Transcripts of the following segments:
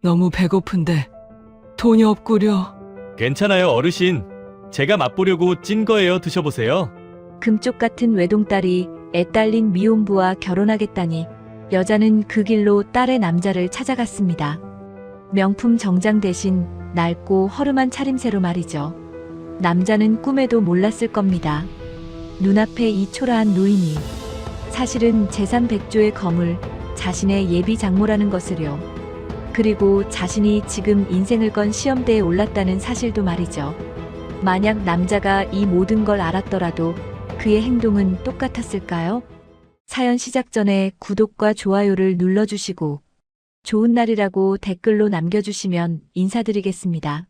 너무 배고픈데 돈이 없구려. 괜찮아요, 어르신. 제가 맛보려고 찐 거예요. 드셔보세요. 금쪽 같은 외동딸이 애딸린 미혼부와 결혼하겠다니 여자는 그 길로 딸의 남자를 찾아갔습니다. 명품 정장 대신 낡고 허름한 차림새로 말이죠. 남자는 꿈에도 몰랐을 겁니다. 눈앞에 이 초라한 노인이 사실은 재산 백조의 거물, 자신의 예비 장모라는 것을요. 그리고 자신이 지금 인생을 건 시험대에 올랐다는 사실도 말이죠. 만약 남자가 이 모든 걸 알았더라도 그의 행동은 똑같았을까요? 사연 시작 전에 구독과 좋아요를 눌러주시고 좋은 날이라고 댓글로 남겨주시면 인사드리겠습니다.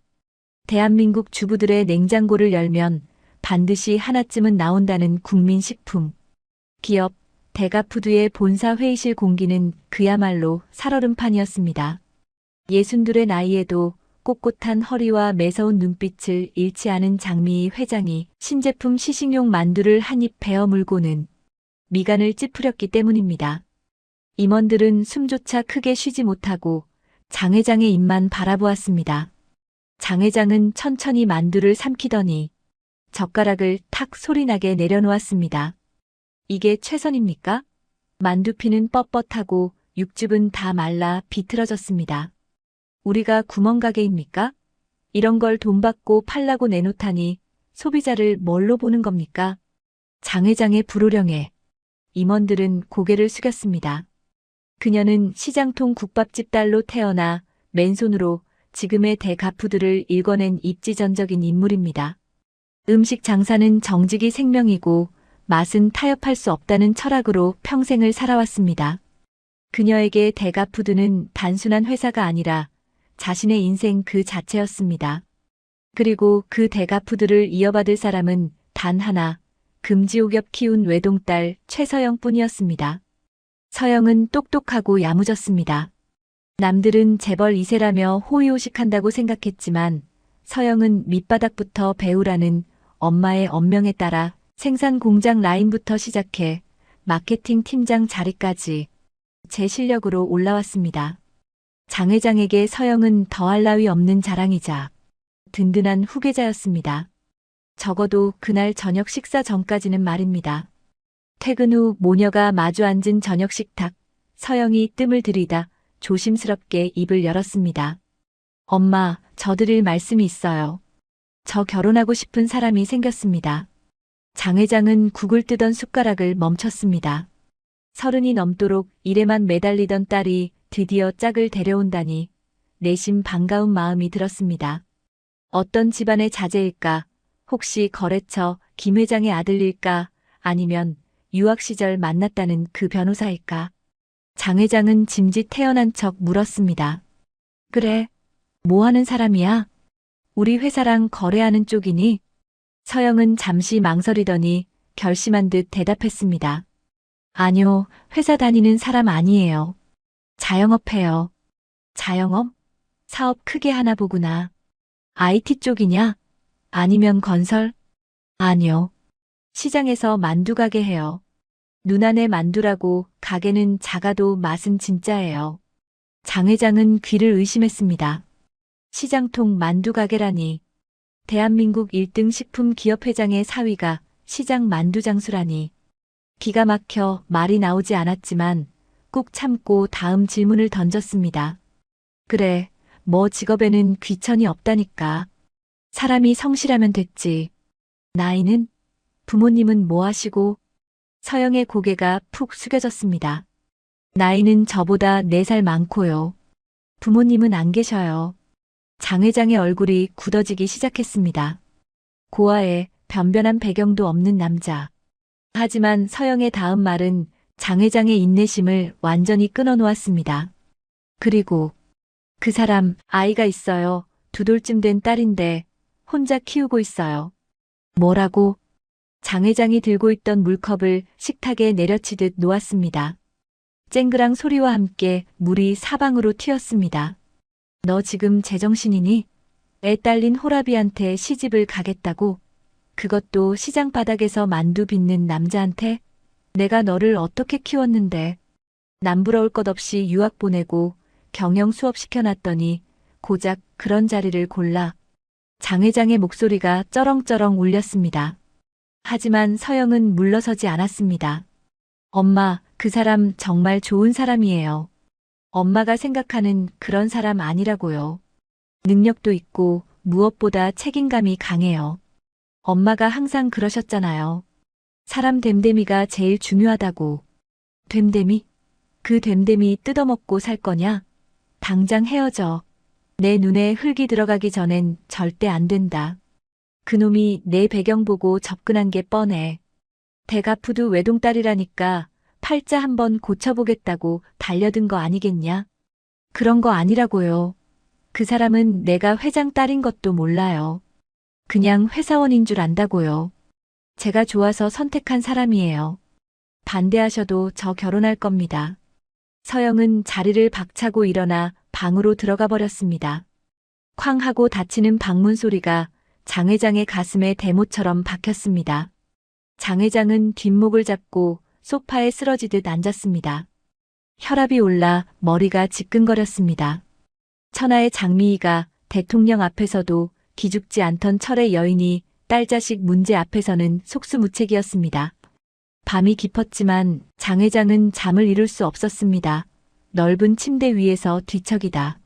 대한민국 주부들의 냉장고를 열면 반드시 하나쯤은 나온다는 국민식품. 기업 대가푸드의 본사 회의실 공기는 그야말로 살얼음판이었습니다. 예순둘의 나이에도 꼿꼿한 허리와 매서운 눈빛을 잃지 않은 장미희 회장이 신제품 시식용 만두를 한 입 베어 물고는 미간을 찌푸렸기 때문입니다. 임원들은 숨조차 크게 쉬지 못하고 장 회장의 입만 바라보았습니다. 장 회장은 천천히 만두를 삼키더니 젓가락을 탁 소리나게 내려놓았습니다. 이게 최선입니까? 만두피는 뻣뻣하고 육즙은 다 말라 비틀어졌습니다. 우리가 구멍가게입니까? 이런 걸 돈 받고 팔라고 내놓다니 소비자를 뭘로 보는 겁니까? 장 회장의 불호령에 임원들은 고개를 숙였습니다. 그녀는 시장통 국밥집 딸로 태어나 맨손으로 지금의 대가푸드를 일궈낸 입지전적인 인물입니다. 음식 장사는 정직이 생명이고 맛은 타협할 수 없다는 철학으로 평생을 살아왔습니다. 그녀에게 대가푸드는 단순한 회사가 아니라 자신의 인생 그 자체였습니다. 그리고 그 대가푸드를 이어받을 사람은 단 하나, 금지옥엽 키운 외동딸 최서영뿐이었습니다. 서영은 똑똑하고 야무졌습니다. 남들은 재벌 2세라며 호의호식한다고 생각했지만 서영은 밑바닥부터 배우라는 엄마의 엄명에 따라 생산 공장 라인부터 시작해 마케팅 팀장 자리까지 제 실력으로 올라왔습니다. 장 회장에게 서영은 더할 나위 없는 자랑이자 든든한 후계자였습니다. 적어도 그날 저녁 식사 전까지는 말입니다. 퇴근 후 모녀가 마주 앉은 저녁 식탁, 서영이 뜸을 들이다 조심스럽게 입을 열었습니다. 엄마, 저 드릴 말씀이 있어요. 저 결혼하고 싶은 사람이 생겼습니다. 장 회장은 국을 뜨던 숟가락을 멈췄습니다. 30이 넘도록 일에만 매달리던 딸이 드디어 짝을 데려온다니 내심 반가운 마음이 들었습니다. 어떤 집안의 자제일까? 혹시 거래처 김 회장의 아들일까? 아니면 유학 시절 만났다는 그 변호사일까? 장 회장은 짐짓 태어난 척 물었습니다. 그래, 뭐 하는 사람이야? 우리 회사랑 거래하는 쪽이니? 서영은 잠시 망설이더니 결심한 듯 대답했습니다. 아니요, 회사 다니는 사람 아니에요. 자영업해요. 자영업? 사업 크게 하나 보구나. IT 쪽이냐? 아니면 건설? 아니요. 시장에서 만두 가게 해요. 눈안의 만두라고 가게는 작아도 맛은 진짜예요. 장 회장은 귀를 의심했습니다. 시장통 만두 가게라니. 대한민국 1등 식품 기업 회장의 사위가 시장 만두 장수라니. 기가 막혀 말이 나오지 않았지만 꾹 참고 다음 질문을 던졌습니다. 그래, 뭐 직업에는 귀천이 없다니까. 사람이 성실하면 됐지. 나이는? 부모님은 뭐 하시고? 서영의 고개가 푹 숙여졌습니다. 나이는 저보다 4살 많고요. 부모님은 안 계셔요. 장 회장의 얼굴이 굳어지기 시작했습니다. 고아에 변변한 배경도 없는 남자. 하지만 서영의 다음 말은 장 회장의 인내심을 완전히 끊어놓았습니다. 그리고 그 사람 아이가 있어요. 2돌쯤 된 딸인데 혼자 키우고 있어요. 뭐라고? 장 회장이 들고 있던 물컵을 식탁에 내려치듯 놓았습니다. 쨍그랑 소리와 함께 물이 사방으로 튀었습니다. 너 지금 제정신이니? 애 딸린 호라비한테 시집을 가겠다고? 그것도 시장 바닥에서 만두 빚는 남자한테? 내가 너를 어떻게 키웠는데? 남부러울 것 없이 유학 보내고 경영 수업 시켜놨더니 고작 그런 자리를 골라. 장 회장의 목소리가 쩌렁쩌렁 울렸습니다. 하지만 서영은 물러서지 않았습니다. 엄마, 그 사람 정말 좋은 사람이에요. 엄마가 생각하는 그런 사람 아니라고요. 능력도 있고 무엇보다 책임감이 강해요. 엄마가 항상 그러셨잖아요. 사람 됨됨이가 제일 중요하다고. 됨됨이? 그 됨됨이 뜯어먹고 살 거냐? 당장 헤어져. 내 눈에 흙이 들어가기 전엔 절대 안 된다. 그놈이 내 배경 보고 접근한 게 뻔해. 대가푸드 외동딸이라니까 팔자 한번 고쳐보겠다고 달려든 거 아니겠냐? 그런 거 아니라고요. 그 사람은 내가 회장 딸인 것도 몰라요. 그냥 회사원인 줄 안다고요. 제가 좋아서 선택한 사람이에요. 반대하셔도 저 결혼할 겁니다. 서영은 자리를 박차고 일어나 방으로 들어가 버렸습니다. 쾅 하고 닫히는 방문 소리가 장 회장의 가슴에 대못처럼 박혔습니다. 장 회장은 뒷목을 잡고 소파에 쓰러지듯 앉았습니다. 혈압이 올라 머리가 지끈거렸습니다. 천하의 장미희가 대통령 앞에서도 기죽지 않던 철의 여인이 딸 자식 문제 앞에서는 속수무책이었습니다. 밤이 깊었지만 장 회장은 잠을 이룰 수 없었습니다. 넓은 침대 위에서 뒤척이다.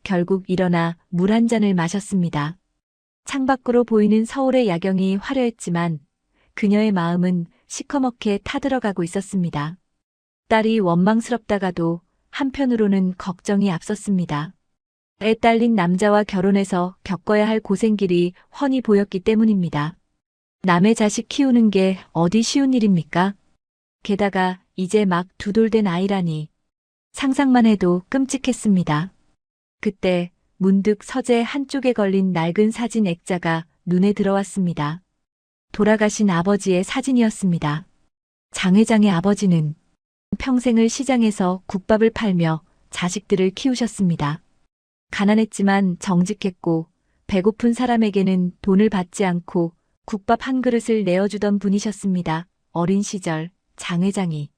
결국 일어나 물 한 잔을 마셨습니다. 창밖으로 보이는 서울의 야경이 화려했지만 그녀의 마음은 시커멓게 타들어가고 있었습니다. 딸이 원망스럽다가도 한편으로는 걱정이 앞섰습니다. 애 딸린 남자와 결혼해서 겪어야 할 고생길이 훤히 보였기 때문입니다. 남의 자식 키우는 게 어디 쉬운 일입니까? 게다가 이제 막 두 돌 된 아이라니. 상상만 해도 끔찍했습니다. 그때 문득 서재 한쪽에 걸린 낡은 사진 액자가 눈에 들어왔습니다. 돌아가신 아버지의 사진이었습니다. 장 회장의 아버지는 평생을 시장에서 국밥을 팔며 자식들을 키우셨습니다. 가난했지만 정직했고 배고픈 사람에게는 돈을 받지 않고 국밥 한 그릇을 내어주던 분이셨습니다. 어린 시절 장 회장이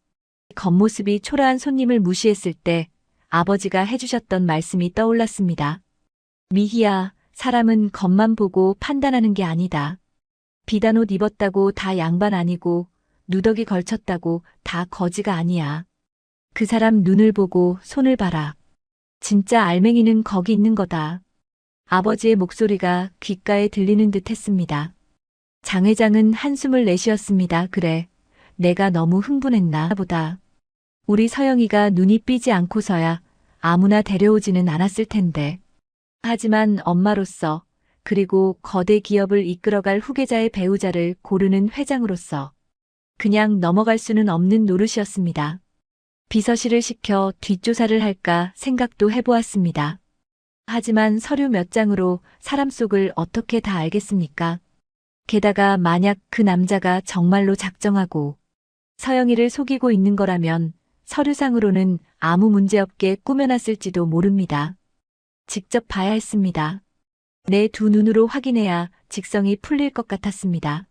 겉모습이 초라한 손님을 무시했을 때 아버지가 해주셨던 말씀이 떠올랐습니다. 미희야, 사람은 겉만 보고 판단하는 게 아니다. 비단 옷 입었다고 다 양반 아니고 누더기 걸쳤다고 다 거지가 아니야. 그 사람 눈을 보고 손을 봐라. 진짜 알맹이는 거기 있는 거다. 아버지의 목소리가 귓가에 들리는 듯 했습니다. 장 회장은 한숨을 내쉬었습니다. 그래, 내가 너무 흥분했나 보다. 우리 서영이가 눈이 삐지 않고서야 아무나 데려오지는 않았을 텐데. 하지만 엄마로서 그리고 거대 기업을 이끌어갈 후계자의 배우자를 고르는 회장으로서 그냥 넘어갈 수는 없는 노릇이었습니다. 비서실을 시켜 뒷조사를 할까 생각도 해보았습니다. 하지만 서류 몇 장으로 사람 속을 어떻게 다 알겠습니까? 게다가 만약 그 남자가 정말로 작정하고 서영이를 속이고 있는 거라면 서류상으로는 아무 문제 없게 꾸며놨을지도 모릅니다. 직접 봐야 했습니다. 내 두 눈으로 확인해야 직성이 풀릴 것 같았습니다.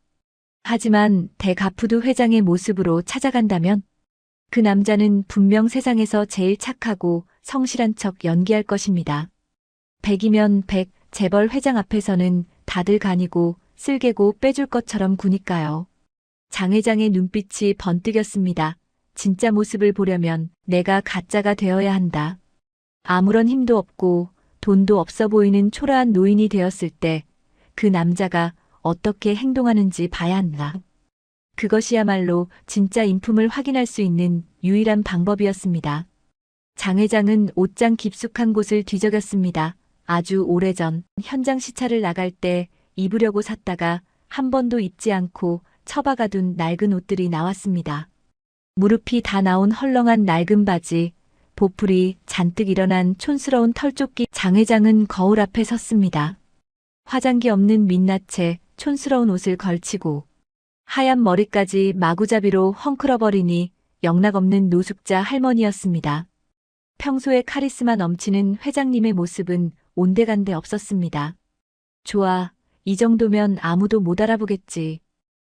하지만 대가푸드 회장의 모습으로 찾아간다면 그 남자는 분명 세상에서 제일 착하고 성실한 척 연기할 것입니다. 100이면 100, 재벌 회장 앞에서는 다들 간이고 쓸개고 빼줄 것처럼 구니까요. 장 회장의 눈빛이 번뜩였습니다. 진짜 모습을 보려면 내가 가짜가 되어야 한다. 아무런 힘도 없고 돈도 없어 보이는 초라한 노인이 되었을 때 그 남자가 어떻게 행동하는지 봐야 한다. 그것이야말로 진짜 인품을 확인할 수 있는 유일한 방법이었습니다. 장 회장은 옷장 깊숙한 곳을 뒤적였습니다. 아주 오래전 현장 시찰을 나갈 때 입으려고 샀다가 한 번도 입지 않고 처박아둔 낡은 옷들이 나왔습니다. 무릎이 다 나온 헐렁한 낡은 바지, 보풀이 잔뜩 일어난 촌스러운 털조끼. 장 회장은 거울 앞에 섰습니다. 화장기 없는 민낯에 촌스러운 옷을 걸치고 하얀 머리까지 마구잡이로 헝클어버리니 영락없는 노숙자 할머니였습니다. 평소에 카리스마 넘치는 회장님의 모습은 온데간데 없었습니다. 좋아, 이 정도면 아무도 못 알아보겠지.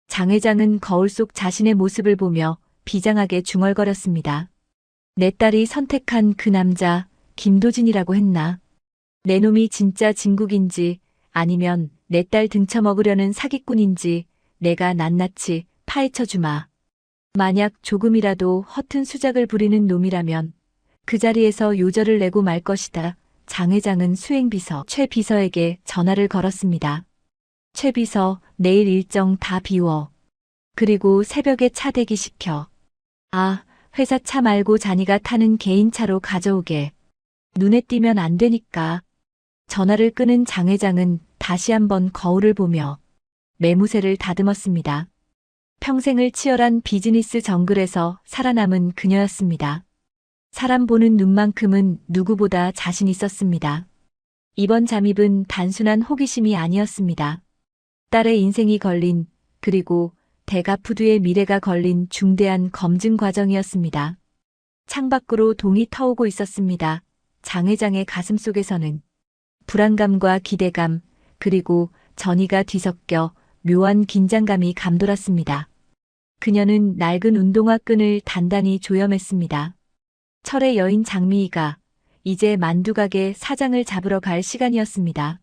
장 회장은 거울 속 자신의 모습을 보며 비장하게 중얼거렸습니다. 내 딸이 선택한 그 남자, 김도진이라고 했나? 내 놈이 진짜 진국인지 아니면 내 딸 등쳐먹으려는 사기꾼인지 내가 낱낱이 파헤쳐 주마. 만약 조금이라도 허튼 수작을 부리는 놈이라면 그 자리에서 요절을 내고 말 것이다. 장 회장은 수행비서 최 비서에게 전화를 걸었습니다. 최 비서, 내일 일정 다 비워. 그리고 새벽에 차 대기시켜. 아, 회사 차 말고 자니가 타는 개인차로 가져오게. 눈에 띄면 안 되니까. 전화를 끊은 장 회장은 다시 한번 거울을 보며 매무새를 다듬었습니다. 평생을 치열한 비즈니스 정글에서 살아남은 그녀였습니다. 사람 보는 눈만큼은 누구보다 자신 있었습니다. 이번 잠입은 단순한 호기심이 아니었습니다. 딸의 인생이 걸린, 그리고 대가푸드의 미래가 걸린 중대한 검증 과정이었습니다. 창밖으로 동이 터오고 있었습니다. 장 회장의 가슴속에서는 불안감과 기대감, 그리고 전의가 뒤섞여 묘한 긴장감이 감돌았습니다. 그녀는 낡은 운동화 끈을 단단히 조여맸습니다. 철의 여인 장미희가 이제 만두가게 사장을 잡으러 갈 시간이었습니다.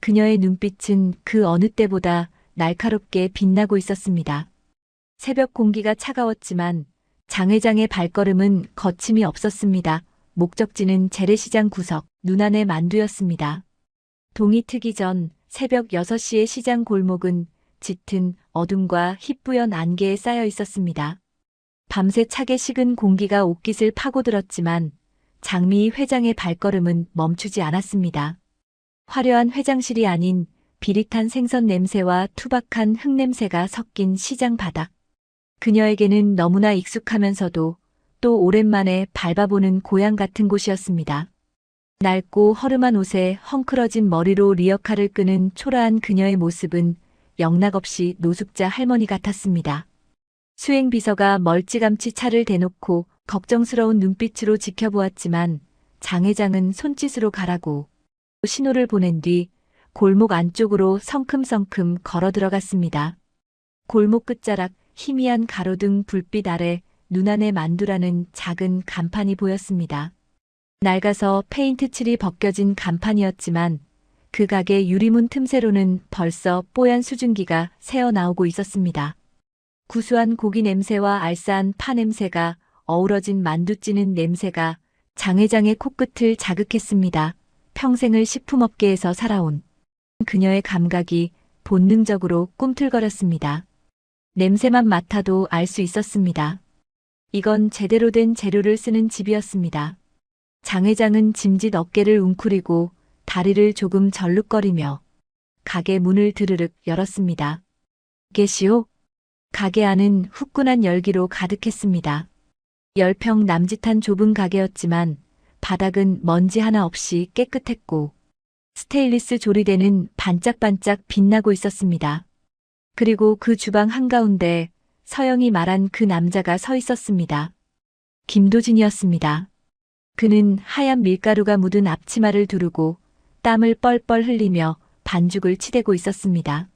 그녀의 눈빛은 그 어느 때보다 날카롭게 빛나고 있었습니다. 새벽 공기가 차가웠지만 장 회장의 발걸음은 거침이 없었습니다. 목적지는 재래시장 구석, 눈안의 만두였습니다. 동이 트기 전 새벽 6시의 시장 골목은 짙은 어둠과 희뿌연 안개에 쌓여 있었습니다. 밤새 차게 식은 공기가 옷깃을 파고들었지만 장미희 회장의 발걸음은 멈추지 않았습니다. 화려한 회장실이 아닌 비릿한 생선 냄새와 투박한 흙 냄새가 섞인 시장 바닥. 그녀에게는 너무나 익숙하면서도 또 오랜만에 밟아보는 고향 같은 곳이었습니다. 낡고 허름한 옷에 헝클어진 머리로 리어카를 끄는 초라한 그녀의 모습은 영락없이 노숙자 할머니 같았습니다. 수행비서가 멀찌감치 차를 대놓고 걱정스러운 눈빛으로 지켜보았지만 장 회장은 손짓으로 가라고 신호를 보낸 뒤 골목 안쪽으로 성큼성큼 걸어 들어갔습니다. 골목 끝자락 희미한 가로등 불빛 아래 눈안의 만두라는 작은 간판이 보였습니다. 낡아서 페인트 칠이 벗겨진 간판이었지만 그 가게 유리문 틈새로는 벌써 뽀얀 수증기가 새어나오고 있었습니다. 구수한 고기 냄새와 알싸한 파 냄새가 어우러진 만두 찌는 냄새가 장 회장의 코끝을 자극했습니다. 평생을 식품업계에서 살아온 그녀의 감각이 본능적으로 꿈틀거렸습니다. 냄새만 맡아도 알 수 있었습니다. 이건 제대로 된 재료를 쓰는 집이었습니다. 장 회장은 짐짓 어깨를 웅크리고 다리를 조금 절룩거리며 가게 문을 드르륵 열었습니다. 계시오? 가게 안은 후끈한 열기로 가득했습니다. 10평 남짓한 좁은 가게였지만 바닥은 먼지 하나 없이 깨끗했고 스테인리스 조리대는 반짝반짝 빛나고 있었습니다. 그리고 그 주방 한가운데 서영이 말한 그 남자가 서 있었습니다. 김도진이었습니다. 그는 하얀 밀가루가 묻은 앞치마를 두르고 땀을 뻘뻘 흘리며 반죽을 치대고 있었습니다.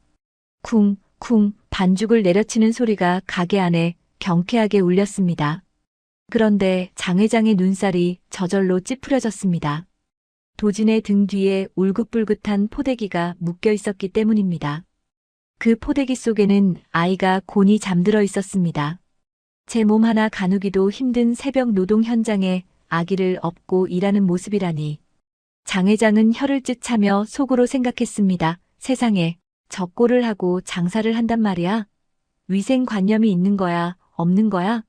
쿵, 쿵 반죽을 내려치는 소리가 가게 안에 경쾌하게 울렸습니다. 그런데 장 회장의 눈살이 저절로 찌푸려졌습니다. 도진의 등 뒤에 울긋불긋한 포대기가 묶여 있었기 때문입니다. 그 포대기 속에는 아이가 곤히 잠들어 있었습니다. 제 몸 하나 가누기도 힘든 새벽 노동 현장에 아기를 업고 일하는 모습이라니. 장 회장은 혀를 찢차며 속으로 생각했습니다. 세상에 저 꼴을 하고 장사를 한단 말이야? 위생관념이 있는 거야, 없는 거야?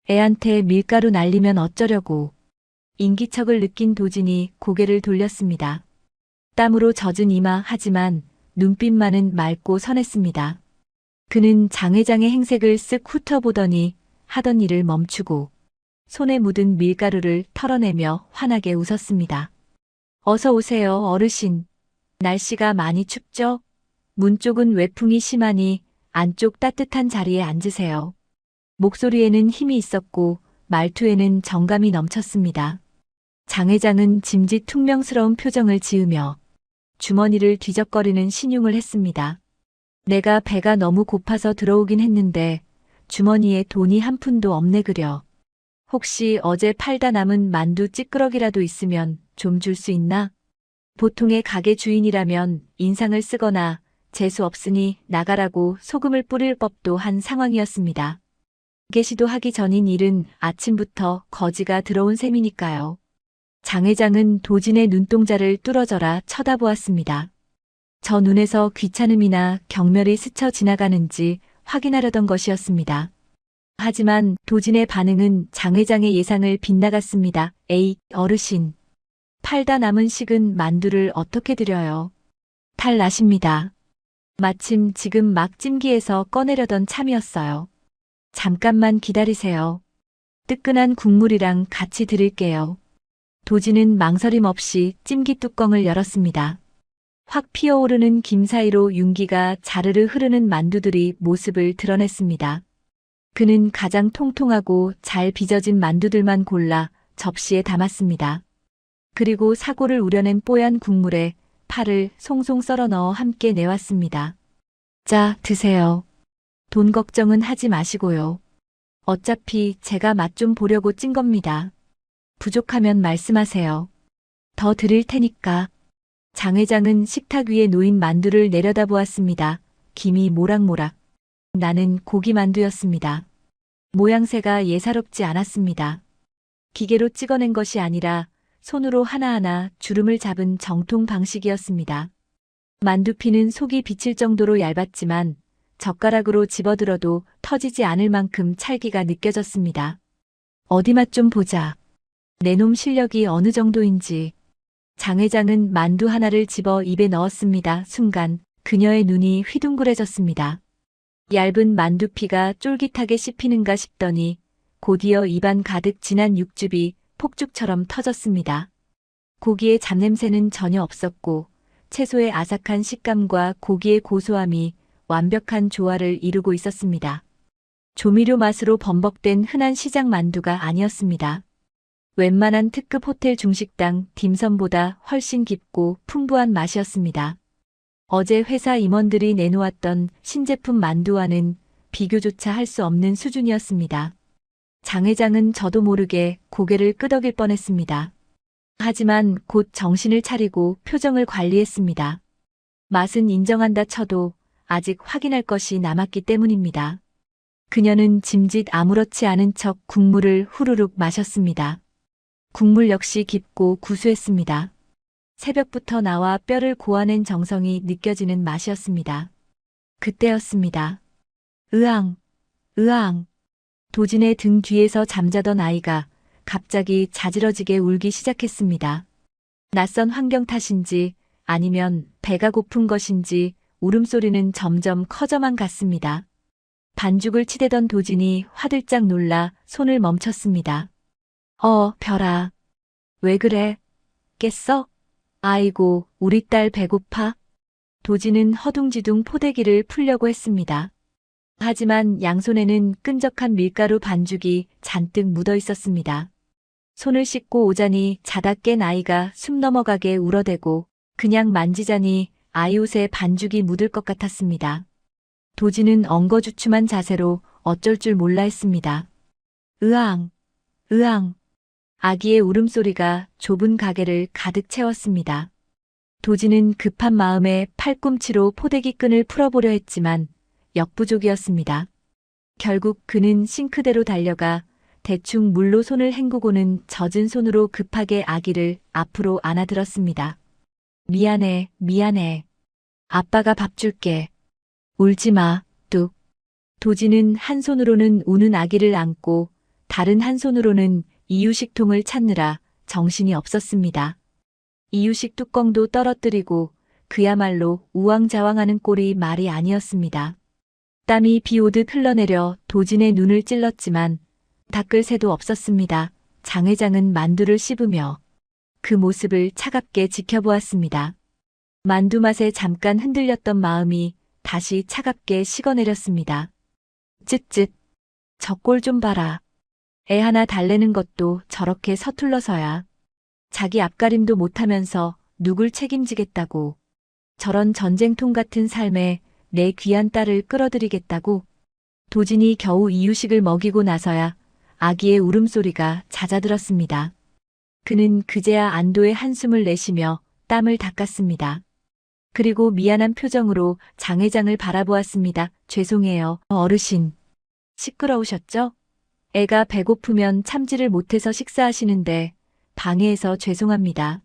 애한테 밀가루 날리면 어쩌려고. 인기척을 느낀 도진이 고개를 돌렸습니다. 땀으로 젖은 이마 하지만 눈빛만은 맑고 선했습니다. 그는 장 회장의 행색을 쓱 훑어보더니 하던 일을 멈추고 손에 묻은 밀가루를 털어내며 환하게 웃었습니다. 어서 오세요, 어르신. 날씨가 많이 춥죠? 문 쪽은 외풍이 심하니 안쪽 따뜻한 자리에 앉으세요. 목소리에는 힘이 있었고 말투에는 정감이 넘쳤습니다. 장 회장은 짐짓 퉁명스러운 표정을 지으며 주머니를 뒤적거리는 신용을 했습니다. 내가 배가 너무 고파서 들어오긴 했는데 주머니에 돈이 한 푼도 없네 그려. 혹시 어제 팔다 남은 만두 찌끄러기라도 있으면 좀 줄 수 있나? 보통의 가게 주인이라면 인상을 쓰거나 재수 없으니 나가라고 소금을 뿌릴 법도 한 상황이었습니다. 가게 시도하기 전인 일은 아침부터 거지가 들어온 셈이니까요. 장 회장은 도진의 눈동자를 뚫어져라 쳐다보았습니다. 저 눈에서 귀찮음이나 경멸이 스쳐 지나가는지 확인하려던 것이었습니다. 하지만 도진의 반응은 장 회장의 예상을 빗나갔습니다. 에이, 어르신. 팔다 남은 식은 만두를 어떻게 드려요? 탈 나십니다. 마침 지금 막 찜기에서 꺼내려던 참이었어요. 잠깐만 기다리세요. 뜨끈한 국물이랑 같이 드릴게요. 도진은 망설임 없이 찜기 뚜껑을 열었습니다. 확 피어오르는 김 사이로 윤기가 자르르 흐르는 만두들이 모습을 드러냈습니다. 그는 가장 통통하고 잘 빚어진 만두들만 골라 접시에 담았습니다. 그리고 사골을 우려낸 뽀얀 국물에 파를 송송 썰어 넣어 함께 내왔습니다. 자, 드세요. 돈 걱정은 하지 마시고요. 어차피 제가 맛 좀 보려고 찐 겁니다. 부족하면 말씀하세요. 더 드릴 테니까. 장 회장은 식탁 위에 놓인 만두를 내려다보았습니다. 김이 모락모락. 나는 고기 만두였습니다. 모양새가 예사롭지 않았습니다. 기계로 찍어낸 것이 아니라 손으로 하나하나 주름을 잡은 정통 방식이었습니다. 만두피는 속이 비칠 정도로 얇았지만 젓가락으로 집어들어도 터지지 않을 만큼 찰기가 느껴졌습니다. 어디 맛 좀 보자. 내 놈 실력이 어느 정도인지. 장 회장은 만두 하나를 집어 입에 넣었습니다. 순간 그녀의 눈이 휘둥그레졌습니다. 얇은 만두피가 쫄깃하게 씹히는가 싶더니 곧이어 입안 가득 진한 육즙이 폭죽처럼 터졌습니다. 고기의 잡냄새는 전혀 없었고 채소의 아삭한 식감과 고기의 고소함이 완벽한 조화를 이루고 있었습니다. 조미료 맛으로 범벅된 흔한 시장 만두가 아니었습니다. 웬만한 특급 호텔 중식당 딤섬보다 훨씬 깊고 풍부한 맛이었습니다. 어제 회사 임원들이 내놓았던 신제품 만두와는 비교조차 할 수 없는 수준이었습니다. 장 회장은 저도 모르게 고개를 끄덕일 뻔했습니다. 하지만 곧 정신을 차리고 표정을 관리했습니다. 맛은 인정한다 쳐도 아직 확인할 것이 남았기 때문입니다. 그녀는 짐짓 아무렇지 않은 척 국물을 후루룩 마셨습니다. 국물 역시 깊고 구수했습니다. 새벽부터 나와 뼈를 고아낸 정성이 느껴지는 맛이었습니다. 그때였습니다. 으앙, 으앙. 도진의 등 뒤에서 잠자던 아이가 갑자기 자지러지게 울기 시작했습니다. 낯선 환경 탓인지 아니면 배가 고픈 것인지 울음소리는 점점 커져만 갔습니다. 반죽을 치대던 도진이 화들짝 놀라 손을 멈췄습니다. 별아. 왜 그래? 깼어? 아이고, 우리 딸 배고파? 도진은 허둥지둥 포대기를 풀려고 했습니다. 하지만 양손에는 끈적한 밀가루 반죽이 잔뜩 묻어 있었습니다. 손을 씻고 오자니 자다 깬 아이가 숨 넘어가게 울어대고 그냥 만지자니 아이 옷에 반죽이 묻을 것 같았습니다. 도진은 엉거주춤한 자세로 어쩔 줄 몰라 했습니다. 으앙, 으앙. 아기의 울음소리가 좁은 가게를 가득 채웠습니다. 도진은 급한 마음에 팔꿈치로 포대기 끈을 풀어보려 했지만 역부족이었습니다. 결국 그는 싱크대로 달려가 대충 물로 손을 헹구고는 젖은 손으로 급하게 아기를 앞으로 안아들었습니다. 미안해, 미안해. 아빠가 밥 줄게. 울지 마, 뚝. 도진은 한 손으로는 우는 아기를 안고 다른 한 손으로는 이유식통을 찾느라 정신이 없었습니다. 이유식 뚜껑도 떨어뜨리고 그야말로 우왕좌왕하는 꼴이 말이 아니었습니다. 땀이 비 오듯 흘러내려 도진의 눈을 찔렀지만 닦을 새도 없었습니다. 장 회장은 만두를 씹으며 그 모습을 차갑게 지켜보았습니다. 만두 맛에 잠깐 흔들렸던 마음이 다시 차갑게 식어내렸습니다. 쯧쯧. 저 꼴 좀 봐라. 애 하나 달래는 것도 저렇게 서툴러서야. 자기 앞가림도 못하면서 누굴 책임지겠다고. 저런 전쟁통 같은 삶에 내 귀한 딸을 끌어들이겠다고. 도진이 겨우 이유식을 먹이고 나서야 아기의 울음소리가 잦아들었습니다. 그는 그제야 안도의 한숨을 내쉬며 땀을 닦았습니다. 그리고 미안한 표정으로 장 회장을 바라보았습니다. 죄송해요, 어르신. 시끄러우셨죠? 애가 배고프면 참지를 못해서 식사하시는데 방해해서 죄송합니다.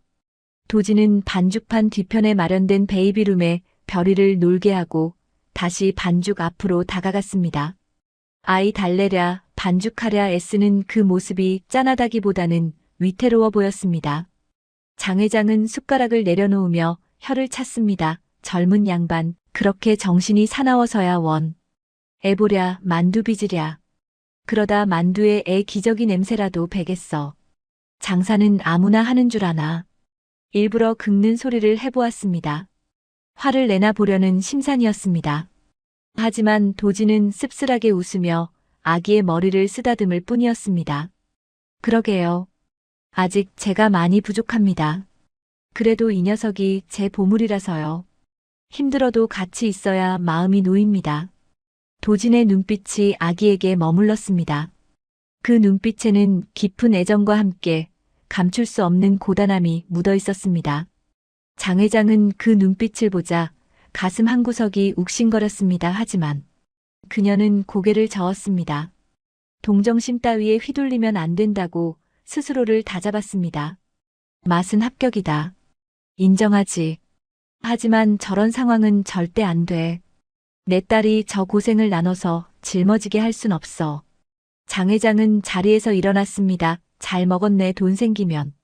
도지는 반죽판 뒤편에 마련된 베이비룸에 별이를 놀게 하고 다시 반죽 앞으로 다가갔습니다. 아이 달래랴, 반죽하랴 애쓰는 그 모습이 짠하다기보다는 위태로워 보였습니다. 장 회장은 숟가락을 내려놓으며 혀를 찼습니다. 젊은 양반, 그렇게 정신이 사나워서야 원. 애보랴, 만두 빚으랴. 그러다 만두에 애 기저귀 냄새라도 배겠어. 장사는 아무나 하는 줄 아나. 일부러 긁는 소리를 해보았습니다. 화를 내나 보려는 심산이었습니다. 하지만 도지는 씁쓸하게 웃으며 아기의 머리를 쓰다듬을 뿐이었습니다. 그러게요. 아직 제가 많이 부족합니다. 그래도 이 녀석이 제 보물이라서요. 힘들어도 같이 있어야 마음이 놓입니다. 도진의 눈빛이 아기에게 머물렀습니다. 그 눈빛에는 깊은 애정과 함께 감출 수 없는 고단함이 묻어 있었습니다. 장 회장은 그 눈빛을 보자 가슴 한구석이 욱신거렸습니다. 하지만 그녀는 고개를 저었습니다. 동정심 따위에 휘둘리면 안 된다고 스스로를 다잡았습니다. 맛은 합격이다. 인정하지. 하지만 저런 상황은 절대 안 돼. 내 딸이 저 고생을 나눠서 짊어지게 할 순 없어. 장 회장은 자리에서 일어났습니다. 잘 먹었네. 돈 생기면.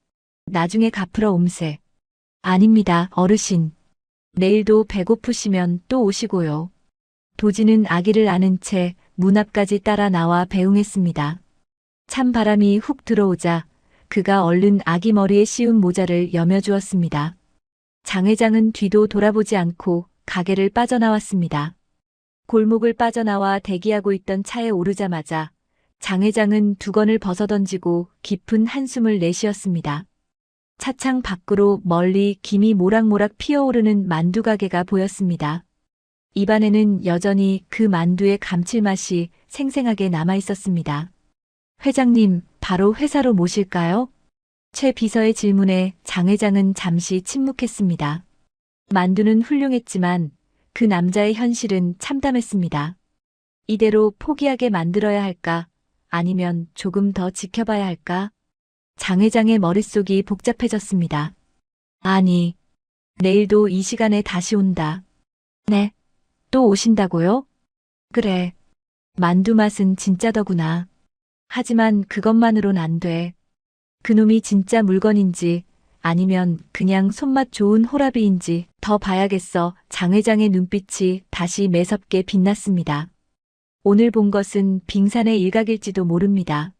나중에 갚으러 옴세. 아닙니다, 어르신. 내일도 배고프시면 또 오시고요. 도지는 아기를 안은 채 문 앞까지 따라 나와 배웅했습니다. 찬 바람이 훅 들어오자 그가 얼른 아기 머리에 씌운 모자를 여며주었습니다. 장 회장은 뒤도 돌아보지 않고 가게를 빠져나왔습니다. 골목을 빠져나와 대기하고 있던 차에 오르자마자 장 회장은 두건을 벗어던지고 깊은 한숨을 내쉬었습니다. 차창 밖으로 멀리 김이 모락모락 피어오르는 만두 가게가 보였습니다. 입안에는 여전히 그 만두의 감칠맛이 생생하게 남아 있었습니다. 회장님, 바로 회사로 모실까요? 최 비서의 질문에 장 회장은 잠시 침묵했습니다. 만두는 훌륭했지만 그 남자의 현실은 참담했습니다. 이대로 포기하게 만들어야 할까? 아니면 조금 더 지켜봐야 할까? 장 회장의 머릿속이 복잡해졌습니다. 아니, 내일도 이 시간에 다시 온다. 네, 또 오신다고요? 그래, 만두 맛은 진짜더구나. 하지만 그것만으론 안 돼. 그놈이 진짜 물건인지 아니면 그냥 손맛 좋은 호라비인지 더 봐야겠어. 장 회장의 눈빛이 다시 매섭게 빛났습니다. 오늘 본 것은 빙산의 일각일지도 모릅니다.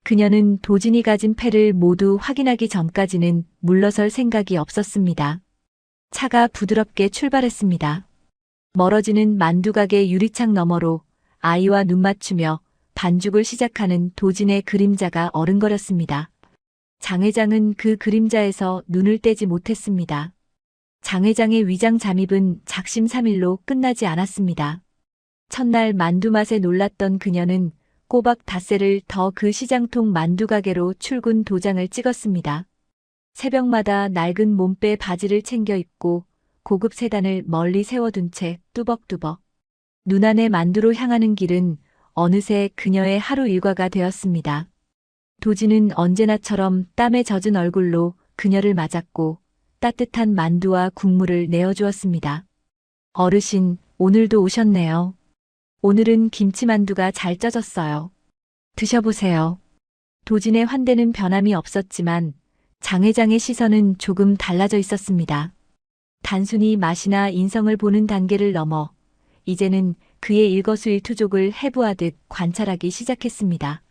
그녀는 도진이 가진 패를 모두 확인하기 전까지는 물러설 생각이 없었습니다. 차가 부드럽게 출발했습니다. 멀어지는 만두가게 유리창 너머로 아이와 눈 맞추며 반죽을 시작하는 도진의 그림자가 어른거렸습니다. 장 회장은 그 그림자에서 눈을 떼지 못했습니다. 장 회장의 위장 잠입은 작심삼일로 끝나지 않았습니다. 첫날 만두 맛에 놀랐던 그녀는 꼬박 닷새를 더 그 시장통 만두가게로 출근 도장을 찍었습니다. 새벽마다 낡은 몸빼 바지를 챙겨 입고 고급 세단을 멀리 세워둔 채 뚜벅뚜벅 눈안의 만두로 향하는 길은 어느새 그녀의 하루 일과가 되었습니다. 도지는 언제나처럼 땀에 젖은 얼굴로 그녀를 맞았고 따뜻한 만두와 국물을 내어주었습니다. 어르신, 오늘도 오셨네요. 오늘은 김치만두가 잘 쪄졌어요. 드셔보세요. 도진의 환대는 변함이 없었지만 장 회장의 시선은 조금 달라져 있었습니다. 단순히 맛이나 인성을 보는 단계를 넘어 이제는 그의 일거수일투족을 해부하듯 관찰하기 시작했습니다.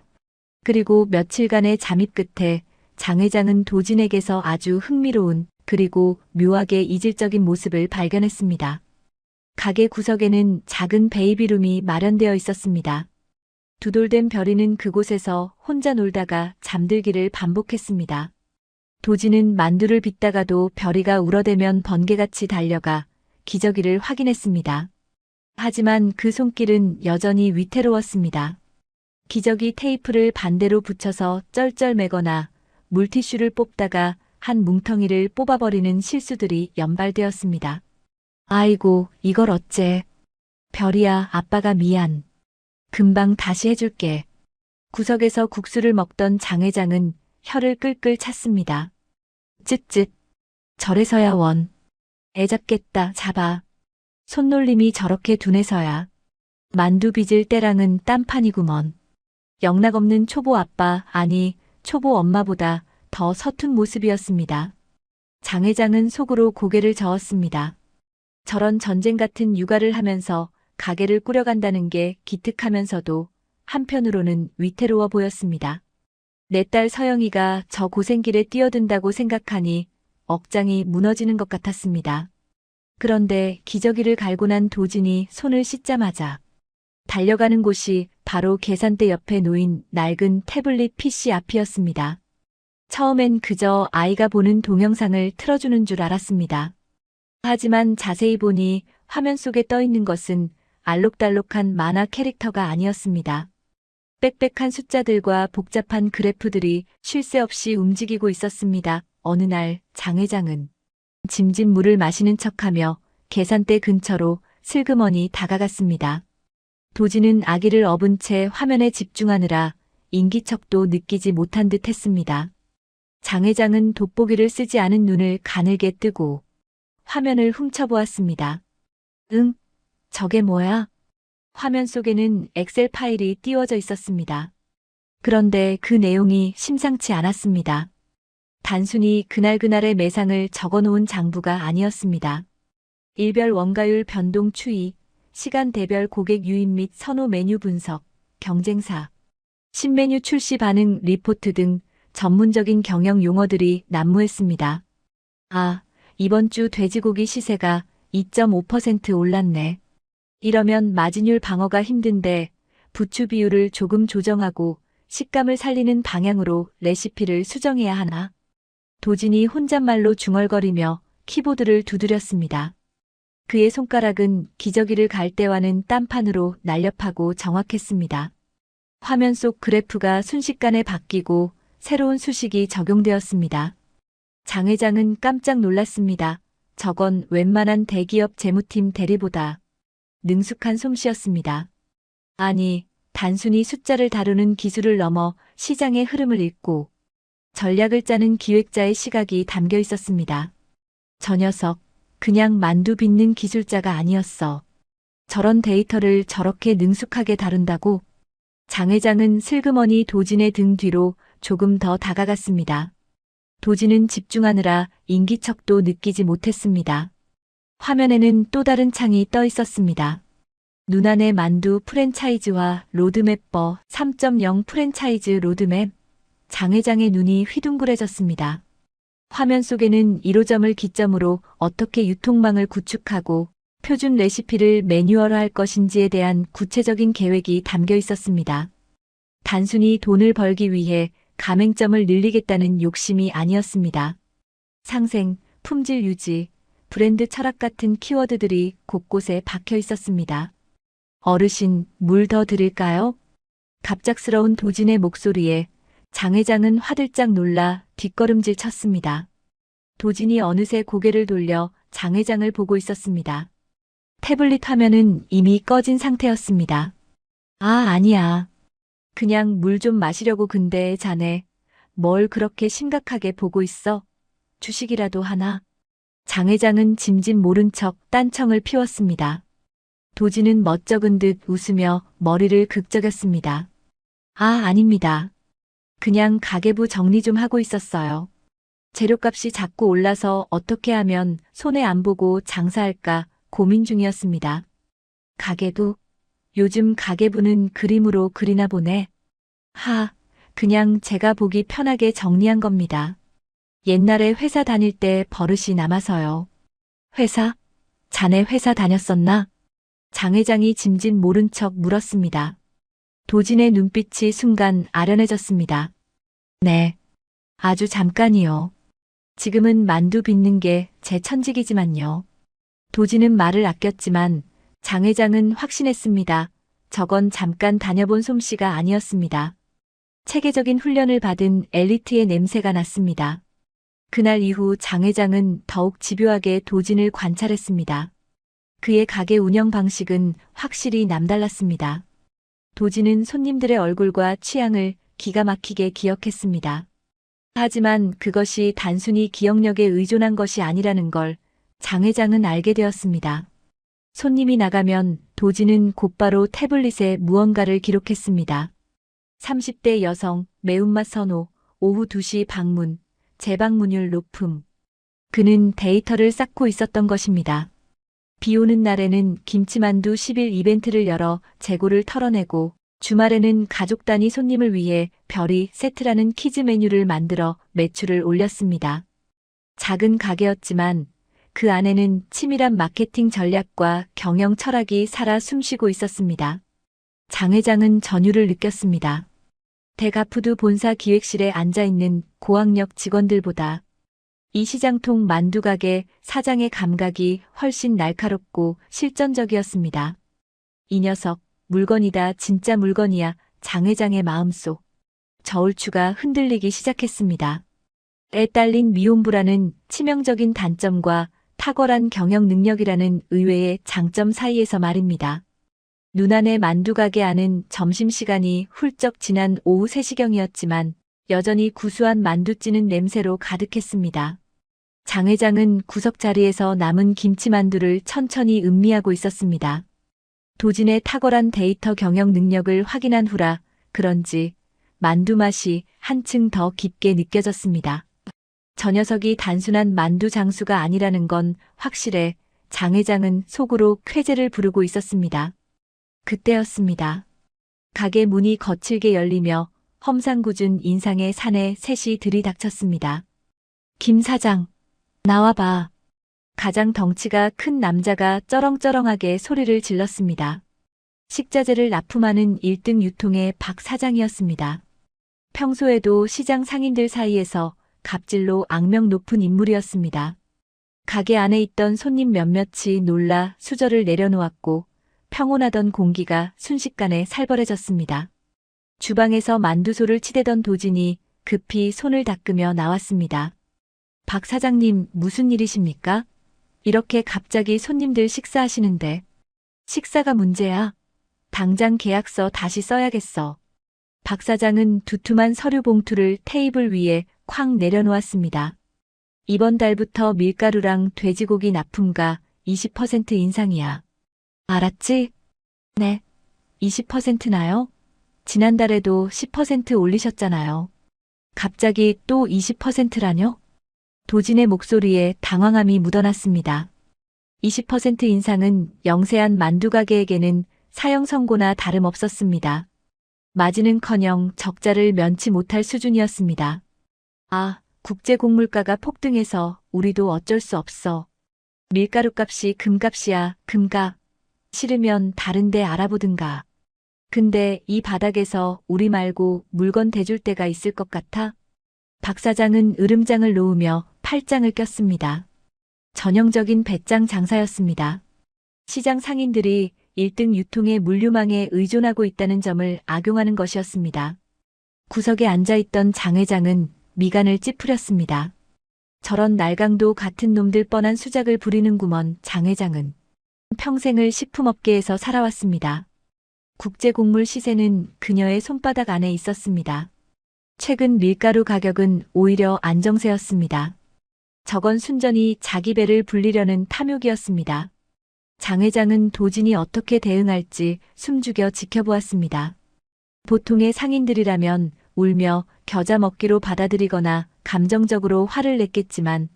그리고 며칠간의 잠입 끝에 장 회장은 도진에게서 아주 흥미로운 그리고 묘하게 이질적인 모습을 발견했습니다. 가게 구석에는 작은 베이비룸이 마련되어 있었습니다. 두돌된 별이는 그곳에서 혼자 놀다가 잠들기를 반복했습니다. 도지는 만두를 빚다가도 별이가 울어대면 번개같이 달려가 기저귀를 확인했습니다. 하지만 그 손길은 여전히 위태로웠습니다. 기저귀 테이프를 반대로 붙여서 쩔쩔매거나 물티슈를 뽑다가 한 뭉텅이를 뽑아버리는 실수들이 연발되었습니다. 아이고, 이걸 어째. 별이야, 아빠가 미안. 금방 다시 해줄게. 구석에서 국수를 먹던 장 회장은 혀를 끌끌 찼습니다. 쯧쯧. 저래서야 원. 애 잡겠다, 잡아. 손놀림이 저렇게 둔해서야. 만두 빚을 때랑은 딴판이구먼. 영락없는 초보 아빠, 아니, 초보 엄마보다 더 서툰 모습이었습니다. 장 회장은 속으로 고개를 저었습니다. 저런 전쟁 같은 육아를 하면서 가게를 꾸려간다는 게 기특하면서도 한편으로는 위태로워 보였습니다. 내 딸 서영이가 저 고생길에 뛰어든다고 생각하니 억장이 무너지는 것 같았습니다. 그런데 기저귀를 갈고 난 도진이 손을 씻자마자 달려가는 곳이 바로 계산대 옆에 놓인 낡은 태블릿 PC 앞이었습니다. 처음엔 그저 아이가 보는 동영상을 틀어주는 줄 알았습니다. 하지만 자세히 보니 화면 속에 떠 있는 것은 알록달록한 만화 캐릭터가 아니었습니다. 빽빽한 숫자들과 복잡한 그래프들이 쉴 새 없이 움직이고 있었습니다. 어느 날 장 회장은 짐짓 물을 마시는 척하며 계산대 근처로 슬그머니 다가갔습니다. 도진은 아기를 업은 채 화면에 집중하느라 인기척도 느끼지 못한 듯 했습니다. 장 회장은 돋보기를 쓰지 않은 눈을 가늘게 뜨고 화면을 훔쳐보았습니다. 응? 저게 뭐야? 화면 속에는 엑셀 파일이 띄워져 있었습니다. 그런데 그 내용이 심상치 않았습니다. 단순히 그날그날의 매상을 적어놓은 장부가 아니었습니다. 일별 원가율 변동 추이, 시간대별 고객 유입 및 선호 메뉴 분석, 경쟁사, 신메뉴 출시 반응 리포트 등 전문적인 경영 용어들이 난무했습니다. 아, 이번 주 돼지고기 시세가 2.5% 올랐네. 이러면 마진율 방어가 힘든데 부추 비율을 조금 조정하고 식감을 살리는 방향으로 레시피를 수정해야 하나? 도진이 혼잣말로 중얼거리며 키보드를 두드렸습니다. 그의 손가락은 기저귀를 갈 때와는 딴판으로 날렵하고 정확했습니다. 화면 속 그래프가 순식간에 바뀌고 새로운 수식이 적용되었습니다. 장 회장은 깜짝 놀랐습니다. 저건 웬만한 대기업 재무팀 대리보다 능숙한 솜씨였습니다. 아니, 단순히 숫자를 다루는 기술을 넘어 시장의 흐름을 읽고 전략을 짜는 기획자의 시각이 담겨 있었습니다. 저 녀석, 그냥 만두 빚는 기술자가 아니었어. 저런 데이터를 저렇게 능숙하게 다룬다고? 장 회장은 슬그머니 도진의 등 뒤로 조금 더 다가갔습니다. 도진은 집중하느라 인기척도 느끼지 못했습니다. 화면에는 또 다른 창이 떠 있었습니다. 눈안의 만두 프랜차이즈와 로드맵버 3.0 프랜차이즈 로드맵. 장 회장의 눈이 휘둥그레졌습니다. 화면 속에는 1호점을 기점으로 어떻게 유통망을 구축하고 표준 레시피를 매뉴얼화할 것인지에 대한 구체적인 계획이 담겨 있었습니다. 단순히 돈을 벌기 위해 가맹점을 늘리겠다는 욕심이 아니었습니다. 상생, 품질 유지, 브랜드 철학 같은 키워드들이 곳곳에 박혀 있었습니다. 어르신, 물 더 드릴까요? 갑작스러운 도진의 목소리에 장 회장은 화들짝 놀라 뒷걸음질 쳤습니다. 도진이 어느새 고개를 돌려 장 회장을 보고 있었습니다. 태블릿 화면은 이미 꺼진 상태였습니다. 아, 아니야. 그냥 물 좀 마시려고. 근데 자네 뭘 그렇게 심각하게 보고 있어? 주식이라도 하나? 장 회장은 짐짓 모른 척 딴청을 피웠습니다. 도진은 멋쩍은 듯 웃으며 머리를 극적였습니다. 아, 아닙니다. 그냥 가계부 정리 좀 하고 있었어요. 재료값이 자꾸 올라서 어떻게 하면 손해 안 보고 장사할까 고민 중이었습니다. 가계부? 요즘 가계부는 그림으로 그리나 보네. 그냥 제가 보기 편하게 정리한 겁니다. 옛날에 회사 다닐 때 버릇이 남아서요. 회사? 자네 회사 다녔었나? 장 회장이 짐짓 모른 척 물었습니다. 도진의 눈빛이 순간 아련해졌습니다. 네. 아주 잠깐이요. 지금은 만두 빚는 게 제 천직이지만요. 도진은 말을 아꼈지만 장 회장은 확신했습니다. 저건 잠깐 다녀본 솜씨가 아니었습니다. 체계적인 훈련을 받은 엘리트의 냄새가 났습니다. 그날 이후 장 회장은 더욱 집요하게 도진을 관찰했습니다. 그의 가게 운영 방식은 확실히 남달랐습니다. 도진은 손님들의 얼굴과 취향을 기가 막히게 기억했습니다. 하지만 그것이 단순히 기억력에 의존한 것이 아니라는 걸 장 회장은 알게 되었습니다. 손님이 나가면 도진은 곧바로 태블릿에 무언가를 기록했습니다. 30대 여성, 매운맛 선호, 오후 2시 방문, 재방문율 높음. 그는 데이터를 쌓고 있었던 것입니다. 비 오는 날에는 김치만두 10일 이벤트를 열어 재고를 털어내고 주말에는 가족 단위 손님을 위해 별이 세트라는 키즈 메뉴를 만들어 매출을 올렸습니다. 작은 가게였지만 그 안에는 치밀한 마케팅 전략과 경영 철학이 살아 숨쉬고 있었습니다. 장 회장은 전율을 느꼈습니다. 대가푸드 본사 기획실에 앉아있는 고학력 직원들보다 이 시장통 만두가게 사장의 감각이 훨씬 날카롭고 실전적이었습니다. 이 녀석, 물건이다, 진짜 물건이야. 장 회장의 마음속 저울추가 흔들리기 시작했습니다. 에 딸린 미혼부라는 치명적인 단점과 탁월한 경영 능력이라는 의외의 장점 사이에서 말입니다. 눈안의 만두가게 안은 점심시간이 훌쩍 지난 오후 3시경이었지만 여전히 구수한 만두 찌는 냄새로 가득했습니다. 장 회장은 구석 자리에서 남은 김치만두를 천천히 음미하고 있었습니다. 도진의 탁월한 데이터 경영 능력을 확인한 후라 그런지 만두 맛이 한층 더 깊게 느껴졌습니다. 저 녀석이 단순한 만두 장수가 아니라는 건 확실해. 장 회장은 속으로 쾌재를 부르고 있었습니다. 그때였습니다. 가게 문이 거칠게 열리며 험상궂은 인상의 사내 셋이 들이닥쳤습니다. 김 사장, 나와봐. 가장 덩치가 큰 남자가 쩌렁쩌렁하게 소리를 질렀습니다. 식자재를 납품하는 1등 유통의 박 사장이었습니다. 평소에도 시장 상인들 사이에서 갑질로 악명 높은 인물이었습니다. 가게 안에 있던 손님 몇몇이 놀라 수저를 내려놓았고 평온하던 공기가 순식간에 살벌해졌습니다. 주방에서 만두소를 치대던 도진이 급히 손을 닦으며 나왔습니다. 박 사장님, 무슨 일이십니까? 이렇게 갑자기 손님들 식사하시는데. 식사가 문제야. 당장 계약서 다시 써야겠어. 박 사장은 두툼한 서류 봉투를 테이블 위에 쾅 내려놓았습니다. 이번 달부터 밀가루랑 돼지고기 납품가 20% 인상이야. 알았지? 네. 20%나요? 지난달에도 10% 올리셨잖아요. 갑자기 또 20%라뇨? 도진의 목소리에 당황함이 묻어났습니다. 20% 인상은 영세한 만두가게에게는 사형 선고나 다름없었습니다. 마진은커녕 적자를 면치 못할 수준이었습니다. 아, 국제곡물가가 폭등해서 우리도 어쩔 수 없어. 밀가루값이 금값이야, 금값. 싫으면 다른 데 알아보든가. 근데 이 바닥에서 우리 말고 물건 대줄 데가 있을 것 같아? 박 사장은 으름장을 놓으며 팔짱을 꼈습니다. 전형적인 배짱 장사였습니다. 시장 상인들이 1등 유통의 물류망에 의존하고 있다는 점을 악용하는 것이었습니다. 구석에 앉아있던 장 회장은 미간을 찌푸렸습니다. 저런 날강도 같은 놈들 뻔한 수작을 부리는구먼. 장 회장은 평생을 식품업계에서 살아왔습니다. 국제곡물 시세는 그녀의 손바닥 안에 있었습니다. 최근 밀가루 가격은 오히려 안정세였습니다. 저건 순전히 자기 배를 불리려는 탐욕이었습니다. 장 회장은 도진이 어떻게 대응할지 숨죽여 지켜보았습니다. 보통의 상인들이라면 울며 겨자 먹기로 받아들이거나 감정적으로 화를 냈겠지만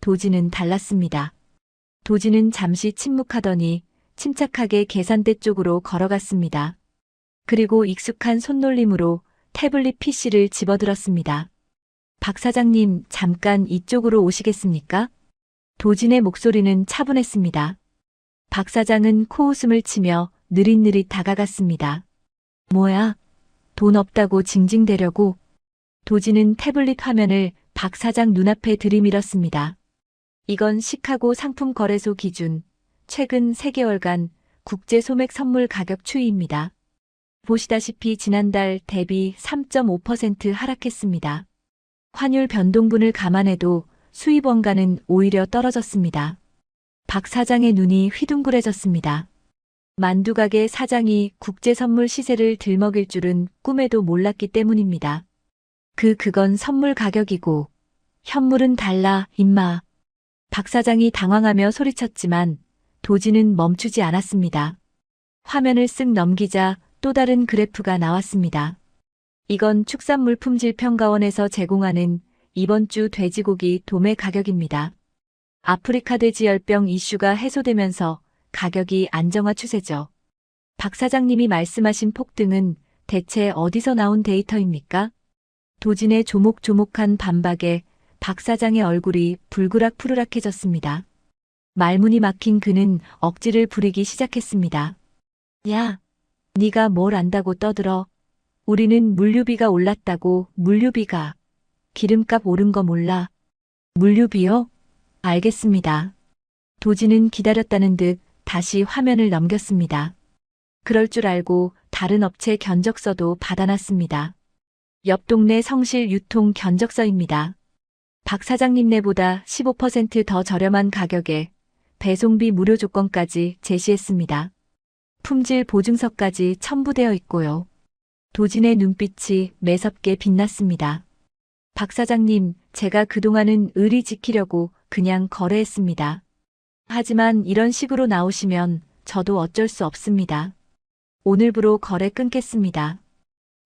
도진은 달랐습니다. 도진은 잠시 침묵하더니 침착하게 계산대 쪽으로 걸어갔습니다. 그리고 익숙한 손놀림으로 태블릿 PC를 집어들었습니다. 박 사장님, 잠깐 이쪽으로 오시겠습니까? 도진의 목소리는 차분했습니다. 박 사장은 코웃음을 치며 느릿느릿 다가갔습니다. 뭐야? 돈 없다고 징징대려고? 도진은 태블릿 화면을 박 사장 눈앞에 들이밀었습니다. 이건 시카고 상품거래소 기준 최근 3개월간 국제 소맥 선물 가격 추이입니다. 보시다시피 지난달 대비 3.5% 하락했습니다. 환율 변동분을 감안해도 수입 원가는 오히려 떨어졌습니다. 박 사장의 눈이 휘둥그레졌습니다. 만두가게 사장이 국제선물 시세를 들먹일 줄은 꿈에도 몰랐기 때문입니다. 그건 선물 가격이고 현물은 달라, 임마. 박 사장이 당황하며 소리쳤지만 도지는 멈추지 않았습니다. 화면을 쓱 넘기자 또 다른 그래프가 나왔습니다. 이건 축산물품질평가원에서 제공하는 이번 주 돼지고기 도매 가격입니다. 아프리카 돼지열병 이슈가 해소되면서 가격이 안정화 추세죠. 박 사장님이 말씀하신 폭등은 대체 어디서 나온 데이터입니까? 도진의 조목조목한 반박에 박 사장의 얼굴이 불그락푸르락해졌습니다. 말문이 막힌 그는 억지를 부리기 시작했습니다. 야, 네가 뭘 안다고 떠들어. 우리는 물류비가 올랐다고. 물류비가. 기름값 오른 거 몰라. 물류비요? 알겠습니다. 도지는 기다렸다는 듯 다시 화면을 넘겼습니다. 그럴 줄 알고 다른 업체 견적서도 받아놨습니다. 옆 동네 성실 유통 견적서입니다. 박 사장님네보다 15% 더 저렴한 가격에 배송비 무료 조건까지 제시했습니다. 품질 보증서까지 첨부되어 있고요. 도진의 눈빛이 매섭게 빛났습니다. 박 사장님, 제가 그동안은 의리 지키려고 그냥 거래했습니다. 하지만 이런 식으로 나오시면 저도 어쩔 수 없습니다. 오늘부로 거래 끊겠습니다.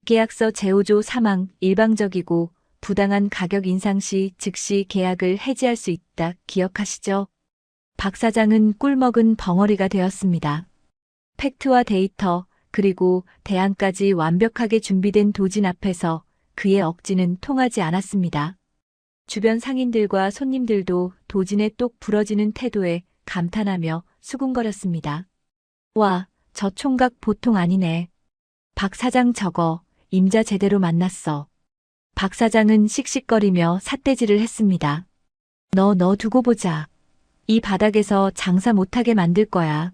계약서 제오조 사망, 일방적이고 부당한 가격 인상 시 즉시 계약을 해지할 수 있다. 기억하시죠? 박 사장은 꿀먹은 벙어리가 되었습니다. 팩트와 데이터, 그리고 대안까지 완벽하게 준비된 도진 앞에서 그의 억지는 통하지 않았습니다. 주변 상인들과 손님들도 도진의 똑 부러지는 태도에 감탄하며 수군거렸습니다. 와, 저 총각 보통 아니네. 박 사장 저거 임자 제대로 만났어. 박 사장은 씩씩거리며 삿대질을 했습니다. 너 두고 보자. 이 바닥에서 장사 못하게 만들 거야.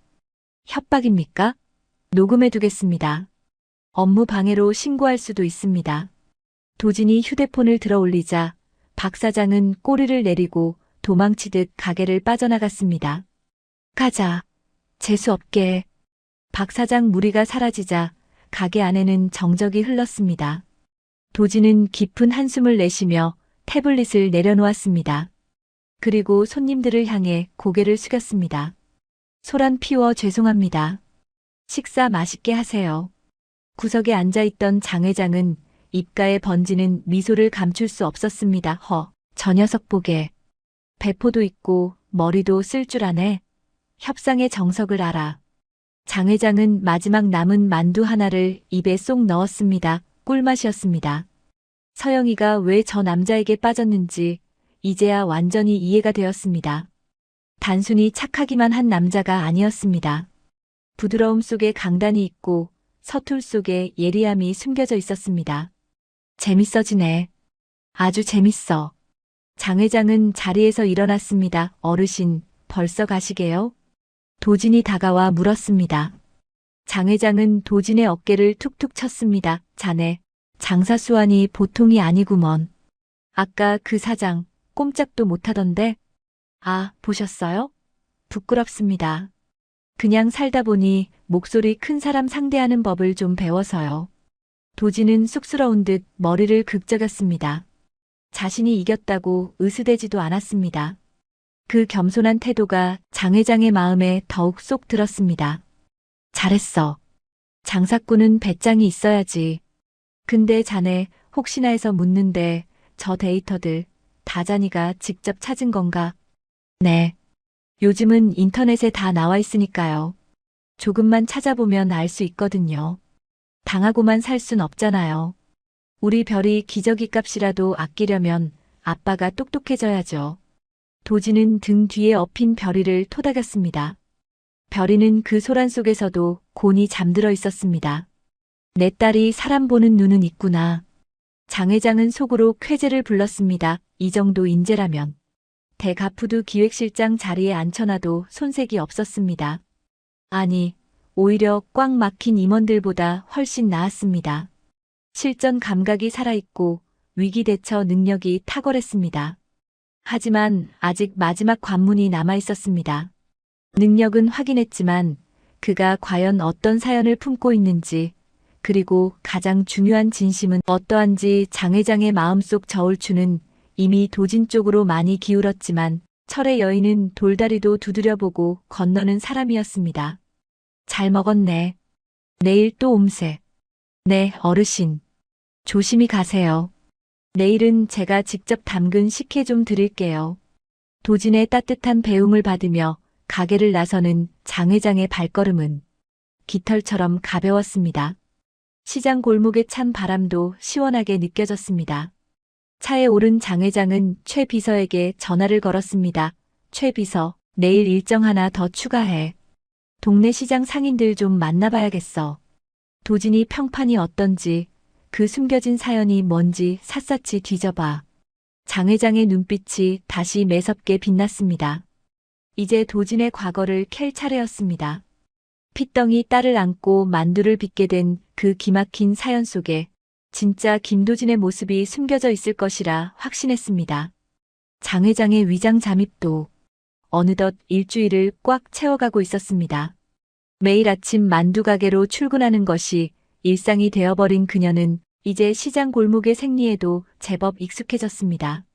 협박입니까? 녹음해두겠습니다. 업무 방해로 신고할 수도 있습니다. 도진이 휴대폰을 들어 올리자 박 사장은 꼬리를 내리고 도망치듯 가게를 빠져나갔습니다. 가자. 재수없게. 박 사장 무리가 사라지자 가게 안에는 정적이 흘렀습니다. 도진은 깊은 한숨을 내쉬며 태블릿을 내려놓았습니다. 그리고 손님들을 향해 고개를 숙였습니다. 소란 피워 죄송합니다. 식사 맛있게 하세요. 구석에 앉아있던 장 회장은 입가에 번지는 미소를 감출 수 없었습니다. 저 녀석 보게. 배포도 있고 머리도 쓸 줄 아네. 협상의 정석을 알아. 장 회장은 마지막 남은 만두 하나를 입에 쏙 넣었습니다. 꿀맛이었습니다. 서영이가 왜 저 남자에게 빠졌는지 이제야 완전히 이해가 되었습니다. 단순히 착하기만 한 남자가 아니었습니다. 부드러움 속에 강단이 있고 서툴 속에 예리함이 숨겨져 있었습니다. 재밌어지네. 아주 재밌어. 장 회장은 자리에서 일어났습니다. 어르신, 벌써 가시게요? 도진이 다가와 물었습니다. 장 회장은 도진의 어깨를 툭툭 쳤습니다. 자네, 장사 수완이 보통이 아니구먼. 아까 그 사장, 꼼짝도 못하던데? 아, 보셨어요? 부끄럽습니다. 그냥 살다 보니 목소리 큰 사람 상대하는 법을 좀 배워서요. 도진은 쑥스러운 듯 머리를 긁적였습니다. 자신이 이겼다고 으스대지도 않았습니다. 그 겸손한 태도가 장 회장의 마음에 더욱 쏙 들었습니다. 잘했어. 장사꾼은 배짱이 있어야지. 근데 자네 혹시나 해서 묻는데 저 데이터들 다 자네가 직접 찾은 건가? 네. 요즘은 인터넷에 다 나와 있으니까요. 조금만 찾아보면 알 수 있거든요. 당하고만 살 순 없잖아요. 우리 별이 기저귀 값이라도 아끼려면 아빠가 똑똑해져야죠. 도진은 등 뒤에 엎인 별이를 토닥였습니다. 별이는 그 소란 속에서도 곤히 잠들어 있었습니다. 내 딸이 사람 보는 눈은 있구나. 장 회장은 속으로 쾌재를 불렀습니다. 이 정도 인재라면. 대가푸드 기획실장 자리에 앉혀놔도 손색이 없었습니다. 아니, 오히려 꽉 막힌 임원들보다 훨씬 나았습니다. 실전 감각이 살아있고 위기 대처 능력이 탁월했습니다. 하지만 아직 마지막 관문이 남아 있었습니다. 능력은 확인했지만 그가 과연 어떤 사연을 품고 있는지, 그리고 가장 중요한 진심은 어떠한지 장 회장의 마음속 저울추는 이미 도진 쪽으로 많이 기울었지만 철의 여인은 돌다리도 두드려보고 건너는 사람이었습니다. 잘 먹었네. 내일 또 옴새. 네, 어르신. 조심히 가세요. 내일은 제가 직접 담근 식혜 좀 드릴게요. 도진의 따뜻한 배움을 받으며 가게를 나서는 장 회장의 발걸음은 깃털처럼 가벼웠습니다. 시장 골목에 찬 바람도 시원하게 느껴졌습니다. 차에 오른 장 회장은 최 비서에게 전화를 걸었습니다. 최 비서, 내일 일정 하나 더 추가해. 동네 시장 상인들 좀 만나봐야겠어. 도진이 평판이 어떤지, 그 숨겨진 사연이 뭔지 샅샅이 뒤져봐. 장 회장의 눈빛이 다시 매섭게 빛났습니다. 이제 도진의 과거를 캘 차례였습니다. 핏덩이 딸을 안고 만두를 빚게 된 그 기막힌 사연 속에 진짜 김도진의 모습이 숨겨져 있을 것이라 확신했습니다. 장 회장의 위장 잠입도 어느덧 일주일을 꽉 채워가고 있었습니다. 매일 아침 만두 가게로 출근하는 것이 일상이 되어버린 그녀는 이제 시장 골목의 생리에도 제법 익숙해졌습니다.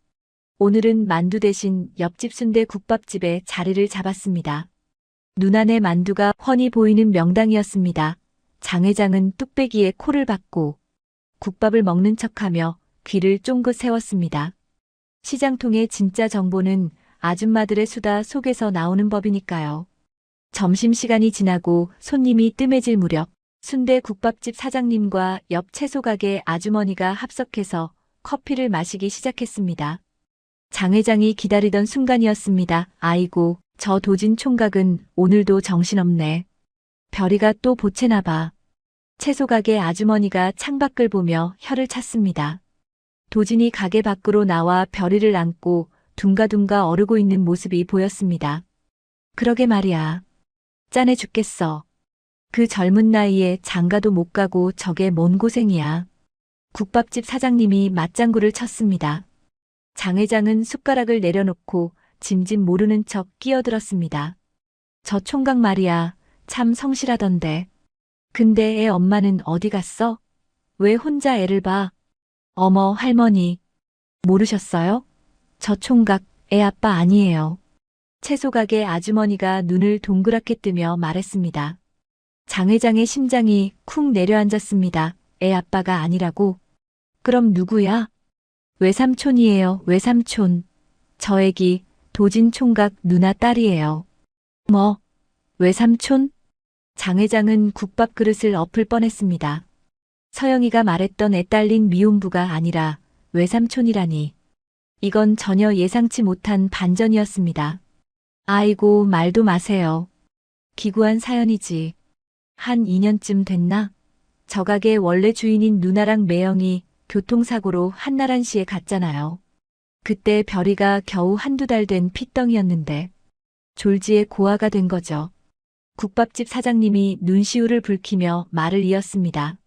오늘은 만두 대신 옆집 순대 국밥집에 자리를 잡았습니다. 눈안의 만두가 훤히 보이는 명당이었습니다. 장 회장은 뚝배기에 코를 박고 국밥을 먹는 척하며 귀를 쫑긋 세웠습니다. 시장통의 진짜 정보는 아줌마들의 수다 속에서 나오는 법이니까요. 점심시간이 지나고 손님이 뜸해질 무렵 순대 국밥집 사장님과 옆 채소가게 아주머니가 합석해서 커피를 마시기 시작했습니다. 장 회장이 기다리던 순간이었습니다. 아이고, 저 도진 총각은 오늘도 정신없네. 별이가 또 보채나 봐. 채소가게 아주머니가 창밖을 보며 혀를 찼습니다. 도진이 가게 밖으로 나와 별이를 안고 둥가둥가 어르고 있는 모습이 보였습니다. 그러게 말이야. 짠해 죽겠어. 그 젊은 나이에 장가도 못 가고 저게 뭔 고생이야. 국밥집 사장님이 맞장구를 쳤습니다. 장 회장은 숟가락을 내려놓고 짐짓 모르는 척 끼어들었습니다. 저 총각 말이야, 참 성실하던데. 근데 애 엄마는 어디 갔어? 왜 혼자 애를 봐? 어머, 할머니. 모르셨어요? 저 총각 애 아빠 아니에요. 채소가게 아주머니가 눈을 동그랗게 뜨며 말했습니다. 장 회장의 심장이 쿵 내려앉았습니다. 애 아빠가 아니라고? 그럼 누구야? 외삼촌이에요, 외삼촌. 저 애기 도진 총각 누나 딸이에요. 뭐? 외삼촌? 장 회장은 국밥 그릇을 엎을 뻔했습니다. 서영이가 말했던 애딸린 미혼부가 아니라 외삼촌이라니. 이건 전혀 예상치 못한 반전이었습니다. 아이고, 말도 마세요. 기구한 사연이지. 한 2년쯤 됐나? 저 가게 원래 주인인 누나랑 매형이 교통사고로 한나란시에 갔잖아요. 그때 별이가 겨우 한두 달 된 핏덩이였는데 졸지에 고아가 된 거죠. 국밥집 사장님이 눈시울을 붉히며 말을 이었습니다.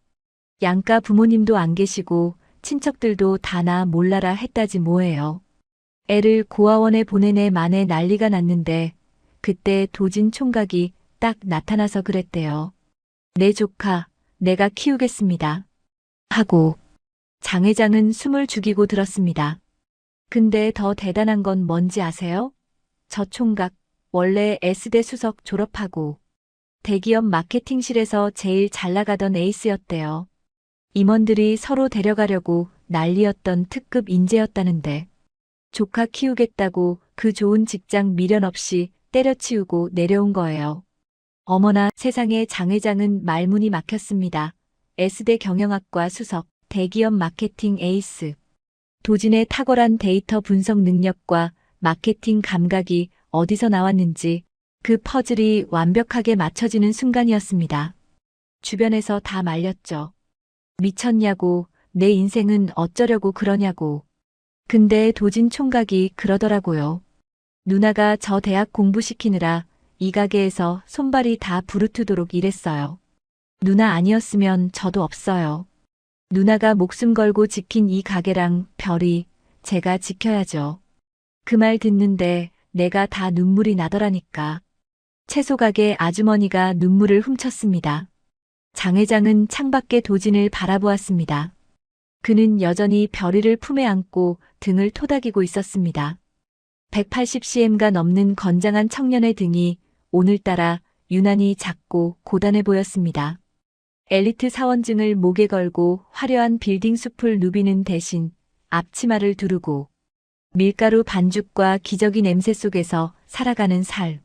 양가 부모님도 안 계시고 친척들도 다나 몰라라 했다지 뭐예요. 애를 고아원에 보내네 만에 난리가 났는데 그때 도진 총각이 딱 나타나서 그랬대요. 내 조카, 내가 키우겠습니다. 하고 장 회장은 숨을 죽이고 들었습니다. 근데 더 대단한 건 뭔지 아세요? 저 총각 원래 S대 수석 졸업하고 대기업 마케팅실에서 제일 잘 나가던 에이스였대요. 임원들이 서로 데려가려고 난리였던 특급 인재였다는데 조카 키우겠다고 그 좋은 직장 미련 없이 때려치우고 내려온 거예요. 어머나 세상에. 장 회장은 말문이 막혔습니다. S대 경영학과 수석, 대기업 마케팅 에이스. 도진의 탁월한 데이터 분석 능력과 마케팅 감각이 어디서 나왔는지 그 퍼즐이 완벽하게 맞춰지는 순간이었습니다. 주변에서 다 말렸죠. 미쳤냐고, 내 인생은 어쩌려고 그러냐고. 근데 도진 총각이 그러더라고요. 누나가 저 대학 공부시키느라 이 가게에서 손발이 다 부르트도록 일했어요. 누나 아니었으면 저도 없어요. 누나가 목숨 걸고 지킨 이 가게랑 별이 제가 지켜야죠. 그 말 듣는데 내가 다 눈물이 나더라니까. 채소 가게 아주머니가 눈물을 훔쳤습니다. 장 회장은 창밖의 도진을 바라보았습니다. 그는 여전히 별이를 품에 안고 등을 토닥이고 있었습니다. 180cm가 넘는 건장한 청년의 등이 오늘따라 유난히 작고 고단해 보였습니다. 엘리트 사원증을 목에 걸고 화려한 빌딩 숲을 누비는 대신 앞치마를 두르고 밀가루 반죽과 기저귀 냄새 속에서 살아가는 삶.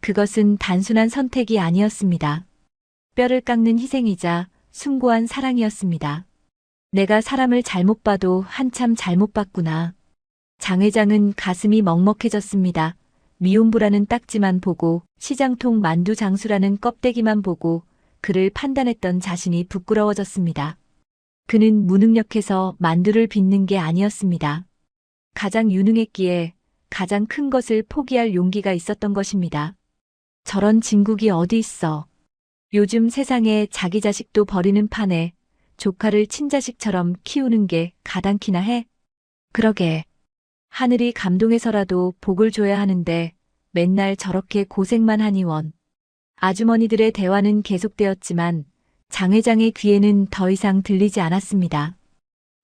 그것은 단순한 선택이 아니었습니다. 뼈를 깎는 희생이자 숭고한 사랑이었습니다. 내가 사람을 잘못 봐도 한참 잘못 봤구나. 장 회장은 가슴이 먹먹해졌습니다. 미혼부라는 딱지만 보고 시장통 만두 장수라는 껍데기만 보고 그를 판단했던 자신이 부끄러워졌습니다. 그는 무능력해서 만두를 빚는 게 아니었습니다. 가장 유능했기에 가장 큰 것을 포기할 용기가 있었던 것입니다. 저런 진국이 어디 있어. 요즘 세상에 자기 자식도 버리는 판에 조카를 친자식처럼 키우는 게 가당키나 해? 그러게. 하늘이 감동해서라도 복을 줘야 하는데 맨날 저렇게 고생만 하니 원. 아주머니들의 대화는 계속되었지만 장 회장의 귀에는 더 이상 들리지 않았습니다.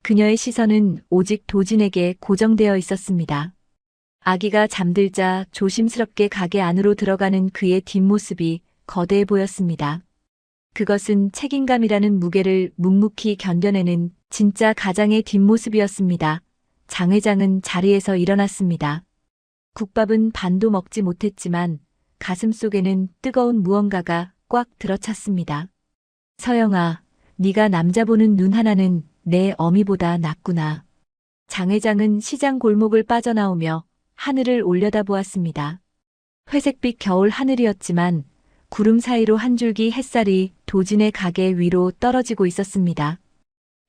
그녀의 시선은 오직 도진에게 고정되어 있었습니다. 아기가 잠들자 조심스럽게 가게 안으로 들어가는 그의 뒷모습이 거대해 보였습니다. 그것은 책임감이라는 무게를 묵묵히 견뎌내는 진짜 가장의 뒷모습이었습니다. 장 회장은 자리에서 일어났습니다. 국밥은 반도 먹지 못했지만 가슴 속에는 뜨거운 무언가가 꽉 들어찼습니다. 서영아, 네가 남자 보는 눈 하나는 내 어미보다 낫구나. 장 회장은 시장 골목을 빠져나오며 하늘을 올려다보았습니다. 회색빛 겨울 하늘이었지만 구름 사이로 한 줄기 햇살이 도진의 가게 위로 떨어지고 있었습니다.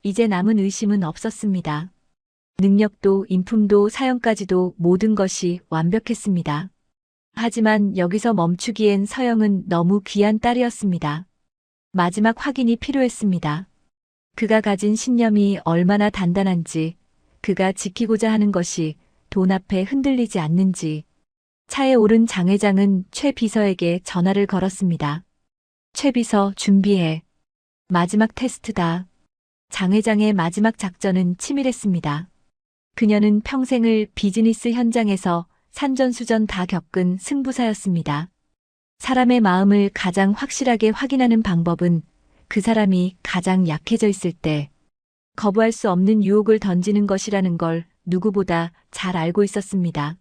이제 남은 의심은 없었습니다. 능력도 인품도 사형까지도 모든 것이 완벽했습니다. 하지만 여기서 멈추기엔 서영은 너무 귀한 딸이었습니다. 마지막 확인이 필요했습니다. 그가 가진 신념이 얼마나 단단한지, 그가 지키고자 하는 것이 돈 앞에 흔들리지 않는지. 차에 오른 장 회장은 최 비서에게 전화를 걸었습니다. 최 비서 준비해. 마지막 테스트다. 장 회장의 마지막 작전은 치밀했습니다. 그녀는 평생을 비즈니스 현장에서 산전수전 다 겪은 승부사였습니다. 사람의 마음을 가장 확실하게 확인하는 방법은 그 사람이 가장 약해져 있을 때 거부할 수 없는 유혹을 던지는 것이라는 걸 누구보다 잘 알고 있었습니다.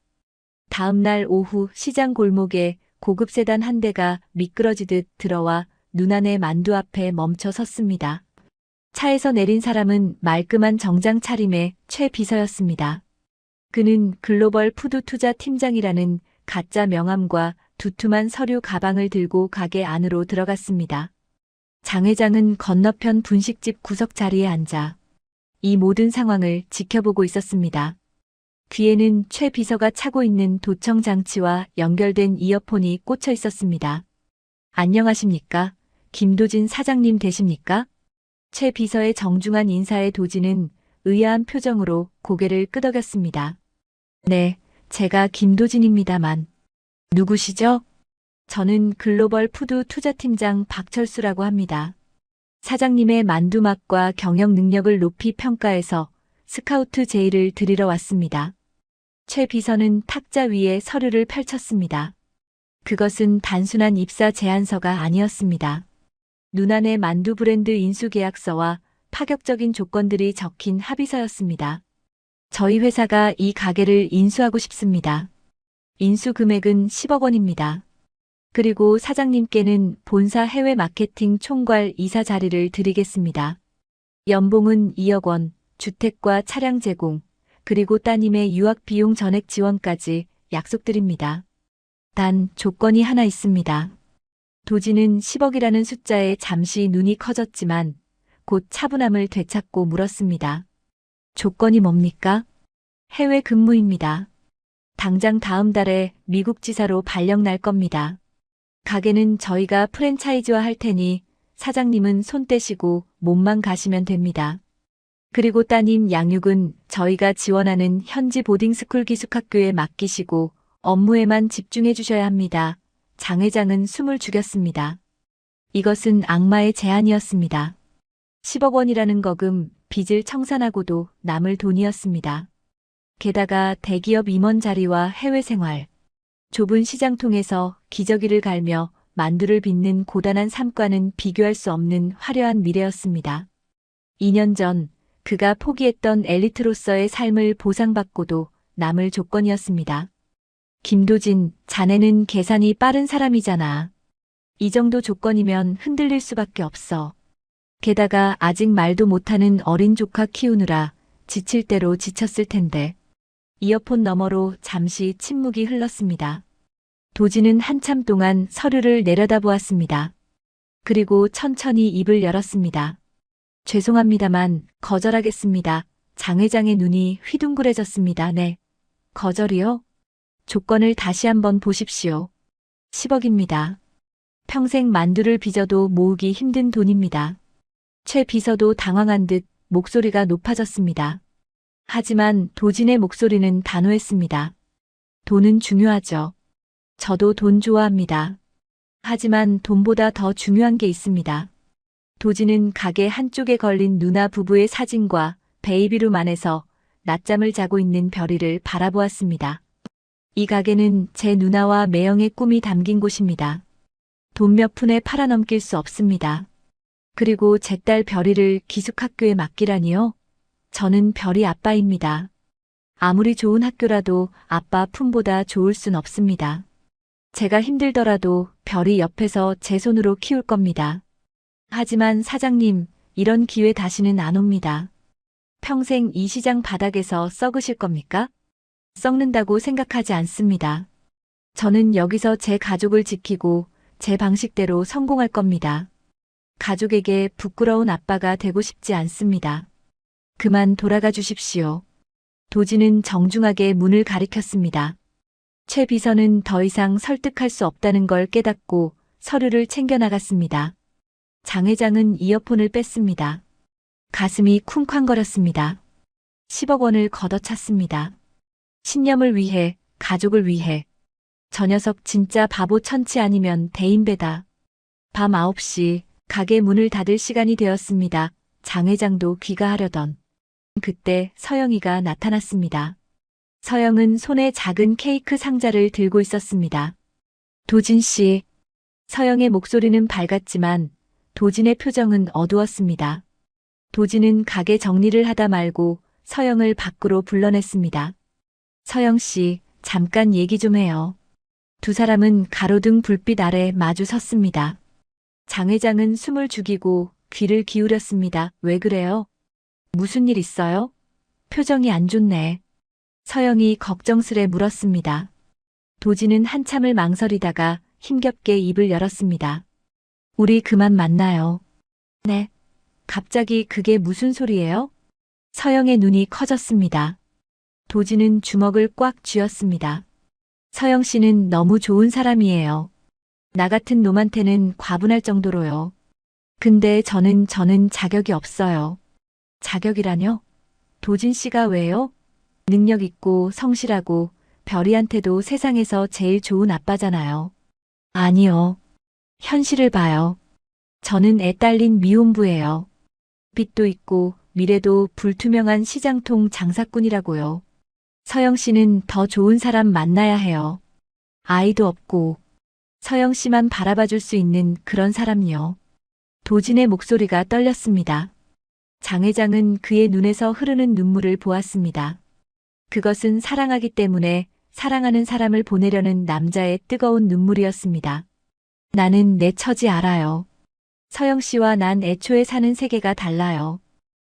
다음 날 오후 시장 골목에 고급 세단 한 대가 미끄러지듯 들어와 눈안의 만두 앞에 멈춰 섰습니다. 차에서 내린 사람은 말끔한 정장 차림의 최 비서였습니다. 그는 글로벌 푸드 투자 팀장이라는 가짜 명함과 두툼한 서류 가방을 들고 가게 안으로 들어갔습니다. 장 회장은 건너편 분식집 구석 자리에 앉아 이 모든 상황을 지켜보고 있었습니다. 귀에는 최 비서가 차고 있는 도청 장치와 연결된 이어폰이 꽂혀 있었습니다. 안녕하십니까? 김도진 사장님 되십니까? 최 비서의 정중한 인사에 도진은 의아한 표정으로 고개를 끄덕였습니다. 네, 제가 김도진입니다만. 누구시죠? 저는 글로벌 푸드 투자팀장 박철수라고 합니다. 사장님의 만두 맛과 경영 능력을 높이 평가해서 스카우트 제의를 드리러 왔습니다. 최 비서는 탁자 위에 서류를 펼쳤습니다. 그것은 단순한 입사 제안서가 아니었습니다. 눈안의 만두 브랜드 인수 계약서와 파격적인 조건들이 적힌 합의서였습니다. 저희 회사가 이 가게를 인수하고 싶습니다. 인수 금액은 10억 원입니다. 그리고 사장님께는 본사 해외 마케팅 총괄 이사 자리를 드리겠습니다. 연봉은 2억 원, 주택과 차량 제공, 그리고 따님의 유학 비용 전액 지원까지 약속드립니다. 단 조건이 하나 있습니다. 도진은 10억이라는 숫자에 잠시 눈이 커졌지만 곧 차분함을 되찾고 물었습니다. 조건이 뭡니까? 해외 근무입니다. 당장 다음 달에 미국 지사로 발령 날 겁니다. 가게는 저희가 프랜차이즈화 할 테니 사장님은 손 떼시고 몸만 가시면 됩니다. 그리고 따님 양육은 저희가 지원하는 현지 보딩스쿨 기숙학교에 맡기시고 업무에만 집중해 주셔야 합니다. 장 회장은 숨을 죽였습니다. 이것은 악마의 제안이었습니다. 10억 원이라는 거금, 빚을 청산하고도 남을 돈이었습니다. 게다가 대기업 임원 자리와 해외 생활, 좁은 시장통에서 기저귀를 갈며 만두를 빚는 고단한 삶과는 비교할 수 없는 화려한 미래였습니다. 2년 전 그가 포기했던 엘리트로서의 삶을 보상받고도 남을 조건이었습니다. 김도진, 자네는 계산이 빠른 사람이잖아. 이 정도 조건이면 흔들릴 수밖에 없어. 게다가 아직 말도 못하는 어린 조카 키우느라 지칠 대로 지쳤을 텐데. 이어폰 너머로 잠시 침묵이 흘렀습니다. 도진은 한참 동안 서류를 내려다보았습니다. 그리고 천천히 입을 열었습니다. 죄송합니다만 거절하겠습니다. 장 회장의 눈이 휘둥그레졌습니다. 네. 거절이요? 조건을 다시 한번 보십시오. 10억입니다. 평생 만두를 빚어도 모으기 힘든 돈입니다. 최 비서도 당황한 듯 목소리가 높아졌습니다. 하지만 도진의 목소리는 단호했습니다. 돈은 중요하죠. 저도 돈 좋아합니다. 하지만 돈보다 더 중요한 게 있습니다. 도진은 가게 한쪽에 걸린 누나 부부의 사진과 베이비룸 안에서 낮잠을 자고 있는 별이를 바라보았습니다. 이 가게는 제 누나와 매형의 꿈이 담긴 곳입니다. 돈 몇 푼에 팔아넘길 수 없습니다. 그리고 제 딸 별이를 기숙학교에 맡기라니요? 저는 별이 아빠입니다. 아무리 좋은 학교라도 아빠 품보다 좋을 순 없습니다. 제가 힘들더라도 별이 옆에서 제 손으로 키울 겁니다. 하지만 사장님, 이런 기회 다시는 안 옵니다. 평생 이 시장 바닥에서 썩으실 겁니까? 썩는다고 생각하지 않습니다. 저는 여기서 제 가족을 지키고 제 방식대로 성공할 겁니다. 가족에게 부끄러운 아빠가 되고 싶지 않습니다. 그만 돌아가 주십시오. 도진은 정중하게 문을 가리켰습니다. 최 비서는 더 이상 설득할 수 없다는 걸 깨닫고 서류를 챙겨 나갔습니다. 장 회장은 이어폰을 뺐습니다. 가슴이 쿵쾅거렸습니다. 10억 원을 걷어찼습니다. 신념을 위해, 가족을 위해. 저 녀석 진짜 바보 천치 아니면 대인배다. 밤 9시 가게 문을 닫을 시간이 되었습니다. 장 회장도 귀가하려던 그때 서영이가 나타났습니다. 서영은 손에 작은 케이크 상자를 들고 있었습니다. 도진 씨. 서영의 목소리는 밝았지만 도진의 표정은 어두웠습니다. 도진은 가게 정리를 하다 말고 서영을 밖으로 불러냈습니다. 서영 씨, 잠깐 얘기 좀 해요. 두 사람은 가로등 불빛 아래 마주 섰습니다. 장 회장은 숨을 죽이고 귀를 기울였습니다. 왜 그래요? 무슨 일 있어요? 표정이 안 좋네. 서영이 걱정스레 물었습니다. 도진은 한참을 망설이다가 힘겹게 입을 열었습니다. 우리 그만 만나요. 네. 갑자기 그게 무슨 소리예요? 서영의 눈이 커졌습니다. 도진은 주먹을 꽉 쥐었습니다. 서영 씨는 너무 좋은 사람이에요. 나 같은 놈한테는 과분할 정도로요. 근데 저는 자격이 없어요. 자격이라뇨? 도진 씨가 왜요? 능력 있고 성실하고 별이한테도 세상에서 제일 좋은 아빠잖아요. 아니요. 현실을 봐요. 저는 애 딸린 미혼부예요. 빚도 있고 미래도 불투명한 시장통 장사꾼이라고요. 서영 씨는 더 좋은 사람 만나야 해요. 아이도 없고 서영 씨만 바라봐 줄 수 있는 그런 사람요. 도진의 목소리가 떨렸습니다. 장 회장은 그의 눈에서 흐르는 눈물을 보았습니다. 그것은 사랑하기 때문에 사랑하는 사람을 보내려는 남자의 뜨거운 눈물이었습니다. 나는 내 처지 알아요. 서영 씨와 난 애초에 사는 세계가 달라요.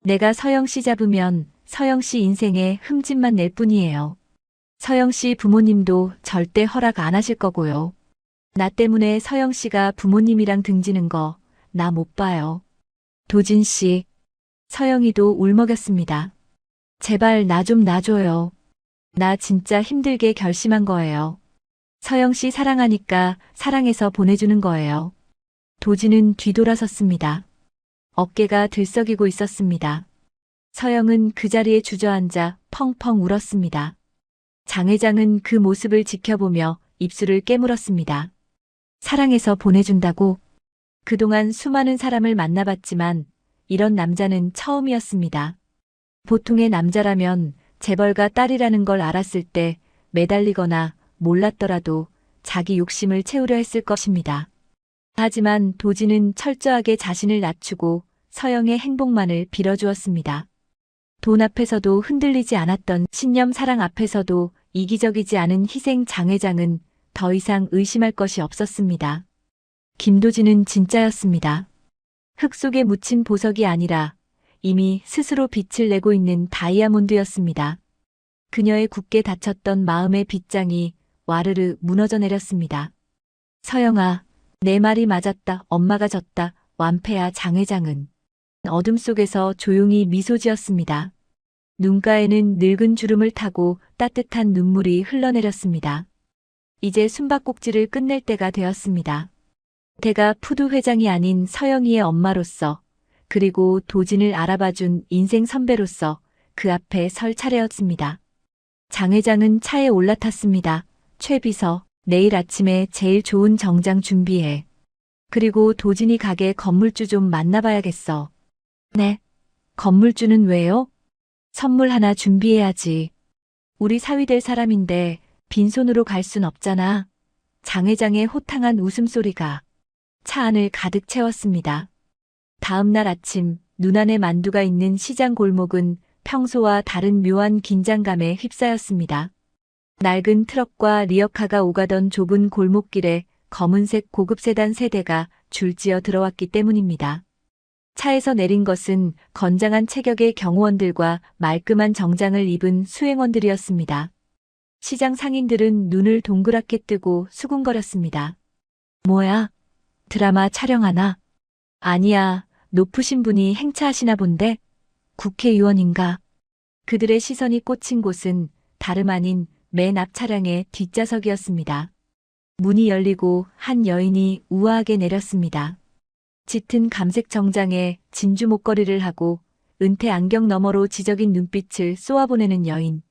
내가 서영 씨 잡으면 서영 씨 인생에 흠집만 낼 뿐이에요. 서영 씨 부모님도 절대 허락 안 하실 거고요. 나 때문에 서영 씨가 부모님이랑 등지는 거 나 못 봐요. 도진 씨. 서영이도 울먹였습니다. 제발 나 좀 놔줘요. 나 진짜 힘들게 결심한 거예요. 서영 씨 사랑하니까 사랑해서 보내주는 거예요. 도진은 뒤돌아섰습니다. 어깨가 들썩이고 있었습니다. 서영은 그 자리에 주저앉아 펑펑 울었습니다. 장 회장은 그 모습을 지켜보며 입술을 깨물었습니다. 사랑해서 보내준다고? 그동안 수많은 사람을 만나봤지만 이런 남자는 처음이었습니다. 보통의 남자라면 재벌가 딸이라는 걸 알았을 때 매달리거나 몰랐더라도 자기 욕심을 채우려 했을 것입니다. 하지만 도진은 철저하게 자신을 낮추고 서영의 행복만을 빌어주었습니다. 돈 앞에서도 흔들리지 않았던 신념 사랑 앞에서도 이기적이지 않은 희생 장 회장은 더 이상 의심할 것이 없었습니다. 김도진은 진짜였습니다. 흙 속에 묻힌 보석이 아니라 이미 스스로 빛을 내고 있는 다이아몬드였습니다. 그녀의 굳게 닫혔던 마음의 빗장이 와르르 무너져 내렸습니다. 서영아, 내 말이 맞았다. 엄마가 졌다. 완패야. 장 회장은 어둠 속에서 조용히 미소 지었습니다. 눈가에는 늙은 주름을 타고 따뜻한 눈물이 흘러내렸습니다. 이제 숨바꼭질을 끝낼 때가 되었습니다. 대가 푸드 회장이 아닌 서영이의 엄마로서 그리고 도진을 알아봐준 인생 선배로서 그 앞에 설 차례였습니다. 장 회장은 차에 올라탔습니다. 최 비서, 내일 아침에 제일 좋은 정장 준비해. 그리고 도진이 가게 건물주 좀 만나봐야겠어. 네. 건물주는 왜요? 선물 하나 준비해야지. 우리 사위 될 사람인데 빈손으로 갈 순 없잖아. 장 회장의 호탕한 웃음소리가 차 안을 가득 채웠습니다. 다음 날 아침 눈안에 만두가 있는 시장 골목은 평소와 다른 묘한 긴장감에 휩싸였습니다. 낡은 트럭과 리어카가 오가던 좁은 골목길에 검은색 고급 세단 세대가 줄지어 들어왔기 때문입니다. 차에서 내린 것은 건장한 체격의 경호원들과 말끔한 정장을 입은 수행원들이었습니다. 시장 상인들은 눈을 동그랗게 뜨고 수군거렸습니다. 뭐야? 드라마 촬영하나? 아니야, 높으신 분이 행차하시나 본데? 국회의원인가? 그들의 시선이 꽂힌 곳은 다름 아닌 맨 앞 차량의 뒷좌석이었습니다. 문이 열리고 한 여인이 우아하게 내렸습니다. 짙은 감색 정장에 진주 목걸이를 하고 은퇴 안경 너머로 지적인 눈빛을 쏘아보내는 여인.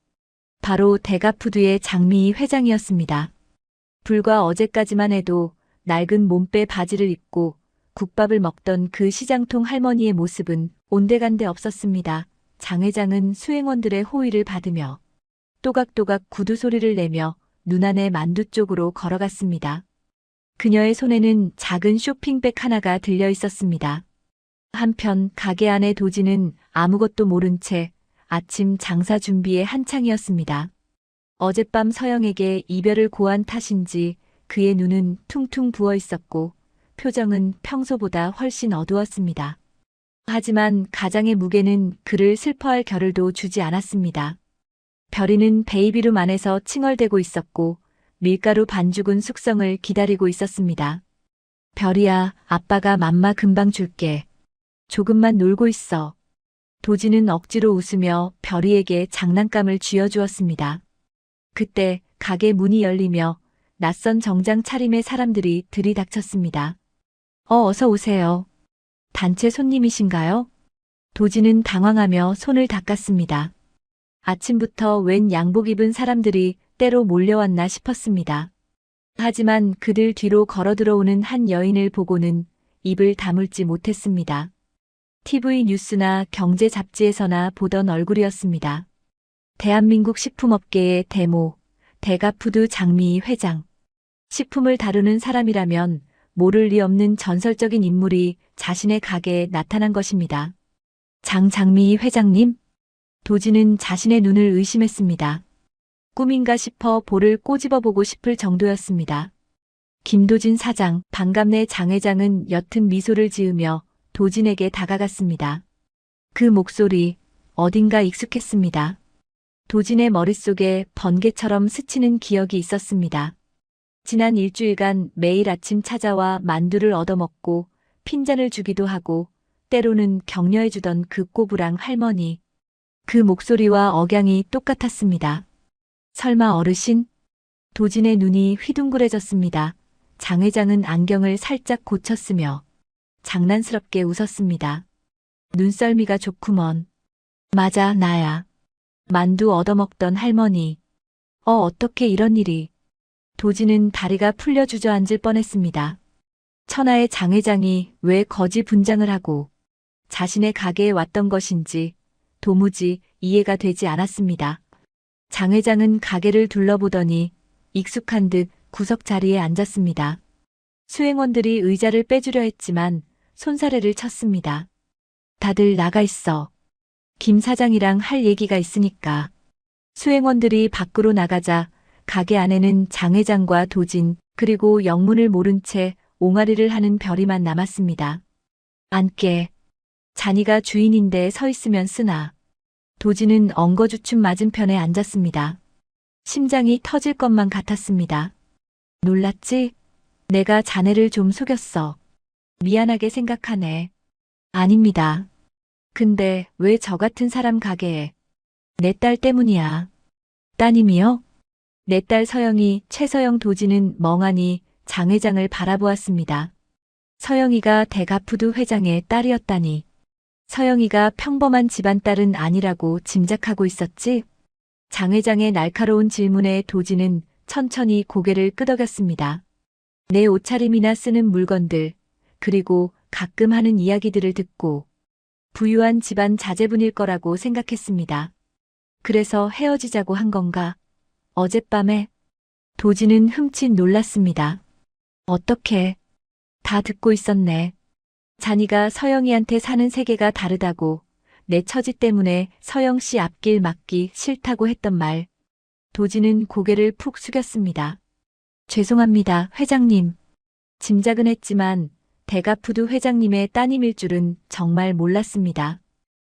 바로 대가푸드의 장미희 회장이었습니다. 불과 어제까지만 해도 낡은 몸빼 바지를 입고 국밥을 먹던 그 시장통 할머니의 모습은 온데간데 없었습니다. 장 회장은 수행원들의 호의를 받으며 또각또각 구두 소리를 내며 눈안의 만두 쪽으로 걸어갔습니다. 그녀의 손에는 작은 쇼핑백 하나가 들려 있었습니다. 한편 가게 안의 도진은 아무것도 모른 채 아침 장사 준비에 한창이었습니다. 어젯밤 서영에게 이별을 고한 탓인지 그의 눈은 퉁퉁 부어 있었고 표정은 평소보다 훨씬 어두웠습니다. 하지만 가장의 무게는 그를 슬퍼할 겨를도 주지 않았습니다. 별이는 베이비룸 안에서 칭얼대고 있었고 밀가루 반죽은 숙성을 기다리고 있었습니다. 별이야, 아빠가 맘마 금방 줄게. 조금만 놀고 있어. 도진은 억지로 웃으며 별이에게 장난감을 쥐어주었습니다. 그때 가게 문이 열리며 낯선 정장 차림의 사람들이 들이닥쳤습니다. 어서 오세요. 단체 손님이신가요? 도진은 당황하며 손을 닦았습니다. 아침부터 웬 양복 입은 사람들이 때로 몰려왔나 싶었습니다. 하지만 그들 뒤로 걸어 들어오는 한 여인을 보고는 입을 다물지 못했습니다. TV 뉴스나 경제 잡지에서나 보던 얼굴이었습니다. 대한민국 식품업계의 대모, 대가푸드 장미희 회장. 식품을 다루는 사람이라면 모를 리 없는 전설적인 인물이 자신의 가게에 나타난 것입니다. 장미희 회장님? 도진은 자신의 눈을 의심했습니다. 꿈인가 싶어 볼을 꼬집어보고 싶을 정도였습니다. 김도진 사장, 반갑네. 장 회장은 옅은 미소를 지으며 도진에게 다가갔습니다. 그 목소리 어딘가 익숙했습니다. 도진의 머릿속에 번개처럼 스치는 기억이 있었습니다. 지난 일주일간 매일 아침 찾아와 만두를 얻어먹고 핀잔을 주기도 하고 때로는 격려해주던 그 꼬부랑 할머니. 그 목소리와 억양이 똑같았습니다. 설마 어르신? 도진의 눈이 휘둥그레졌습니다. 장 회장은 안경을 살짝 고쳤으며 장난스럽게 웃었습니다. 눈썰미가 좋구먼. 맞아, 나야. 만두 얻어먹던 할머니. 어떻게 이런 일이. 도진은 다리가 풀려 주저앉을 뻔했습니다. 천하의 장 회장이 왜 거지 분장을 하고 자신의 가게에 왔던 것인지 도무지 이해가 되지 않았습니다. 장 회장은 가게를 둘러보더니 익숙한 듯 구석 자리에 앉았습니다. 수행원들이 의자를 빼주려 했지만 손사래를 쳤습니다. 다들 나가 있어. 김 사장이랑 할 얘기가 있으니까. 수행원들이 밖으로 나가자 가게 안에는 장 회장과 도진 그리고 영문을 모른 채 옹알이를 하는 별이만 남았습니다. 앉게. 자니가 주인인데 서 있으면 쓰나. 도진은 엉거주춤 맞은편에 앉았습니다. 심장이 터질 것만 같았습니다. 놀랐지? 내가 자네를 좀 속였어. 미안하게 생각하네. 아닙니다. 근데 왜 저 같은 사람 가게에? 내 딸 때문이야. 따님이요? 내 딸 서영이, 최서영. 도진은 멍하니 장 회장을 바라보았습니다. 서영이가 대가푸드 회장의 딸이었다니. 서영이가 평범한 집안 딸은 아니라고 짐작하고 있었지? 장 회장의 날카로운 질문에 도진은 천천히 고개를 끄덕였습니다. 내 옷차림이나 쓰는 물건들, 그리고 가끔 하는 이야기들을 듣고 부유한 집안 자제분일 거라고 생각했습니다. 그래서 헤어지자고 한 건가? 어젯밤에? 도진은 흠칫 놀랐습니다. 어떻게? 다 듣고 있었네. 자니가 서영이한테 사는 세계가 다르다고, 내 처지 때문에 서영 씨 앞길 막기 싫다고 했던 말. 도진은 고개를 푹 숙였습니다. 죄송합니다, 회장님. 짐작은 했지만 대가푸드 회장님의 따님일 줄은 정말 몰랐습니다.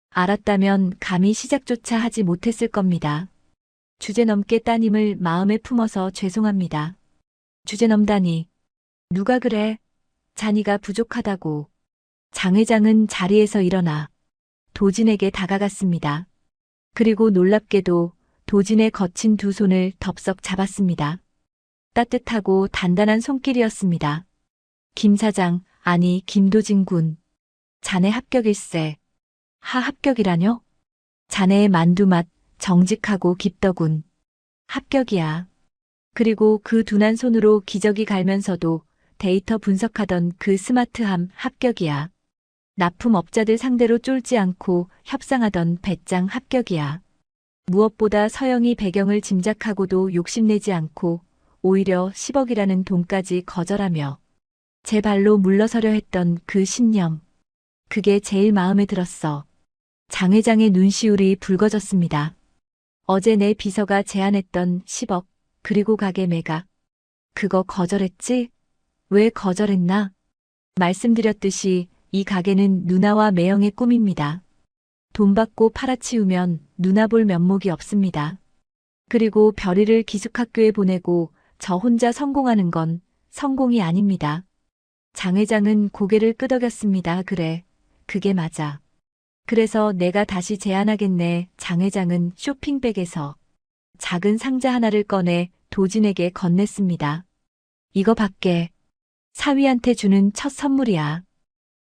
알았다면 감히 시작조차 하지 못했을 겁니다. 주제넘게 따님을 마음에 품어서 죄송합니다. 주제넘다니. 누가 그래? 자니가 부족하다고. 장 회장은 자리에서 일어나 도진에게 다가갔습니다. 그리고 놀랍게도 도진의 거친 두 손을 덥석 잡았습니다. 따뜻하고 단단한 손길이었습니다. 김 사장, 아니 김도진 군. 자네 합격일세. 합격이라뇨? 자네의 만두 맛 정직하고 깊더군. 합격이야. 그리고 그 둔한 손으로 기저귀 갈면서도 데이터 분석하던 그 스마트함 합격이야. 납품업자들 상대로 쫄지 않고 협상하던 배짱 합격이야. 무엇보다 서영이 배경을 짐작하고도 욕심내지 않고 오히려 10억이라는 돈까지 거절하며 제 발로 물러서려 했던 그 신념. 그게 제일 마음에 들었어. 장 회장의 눈시울이 붉어졌습니다. 어제 내 비서가 제안했던 10억, 그리고 가게 매각. 그거 거절했지? 왜 거절했나? 말씀드렸듯이 이 가게는 누나와 매형의 꿈입니다. 돈 받고 팔아치우면 누나 볼 면목이 없습니다. 그리고 별이를 기숙학교에 보내고 저 혼자 성공하는 건 성공이 아닙니다. 장 회장은 고개를 끄덕였습니다. 그래, 그게 맞아. 그래서 내가 다시 제안하겠네. 장 회장은 쇼핑백에서 작은 상자 하나를 꺼내 도진에게 건넸습니다. 이거 받게. 사위한테 주는 첫 선물이야.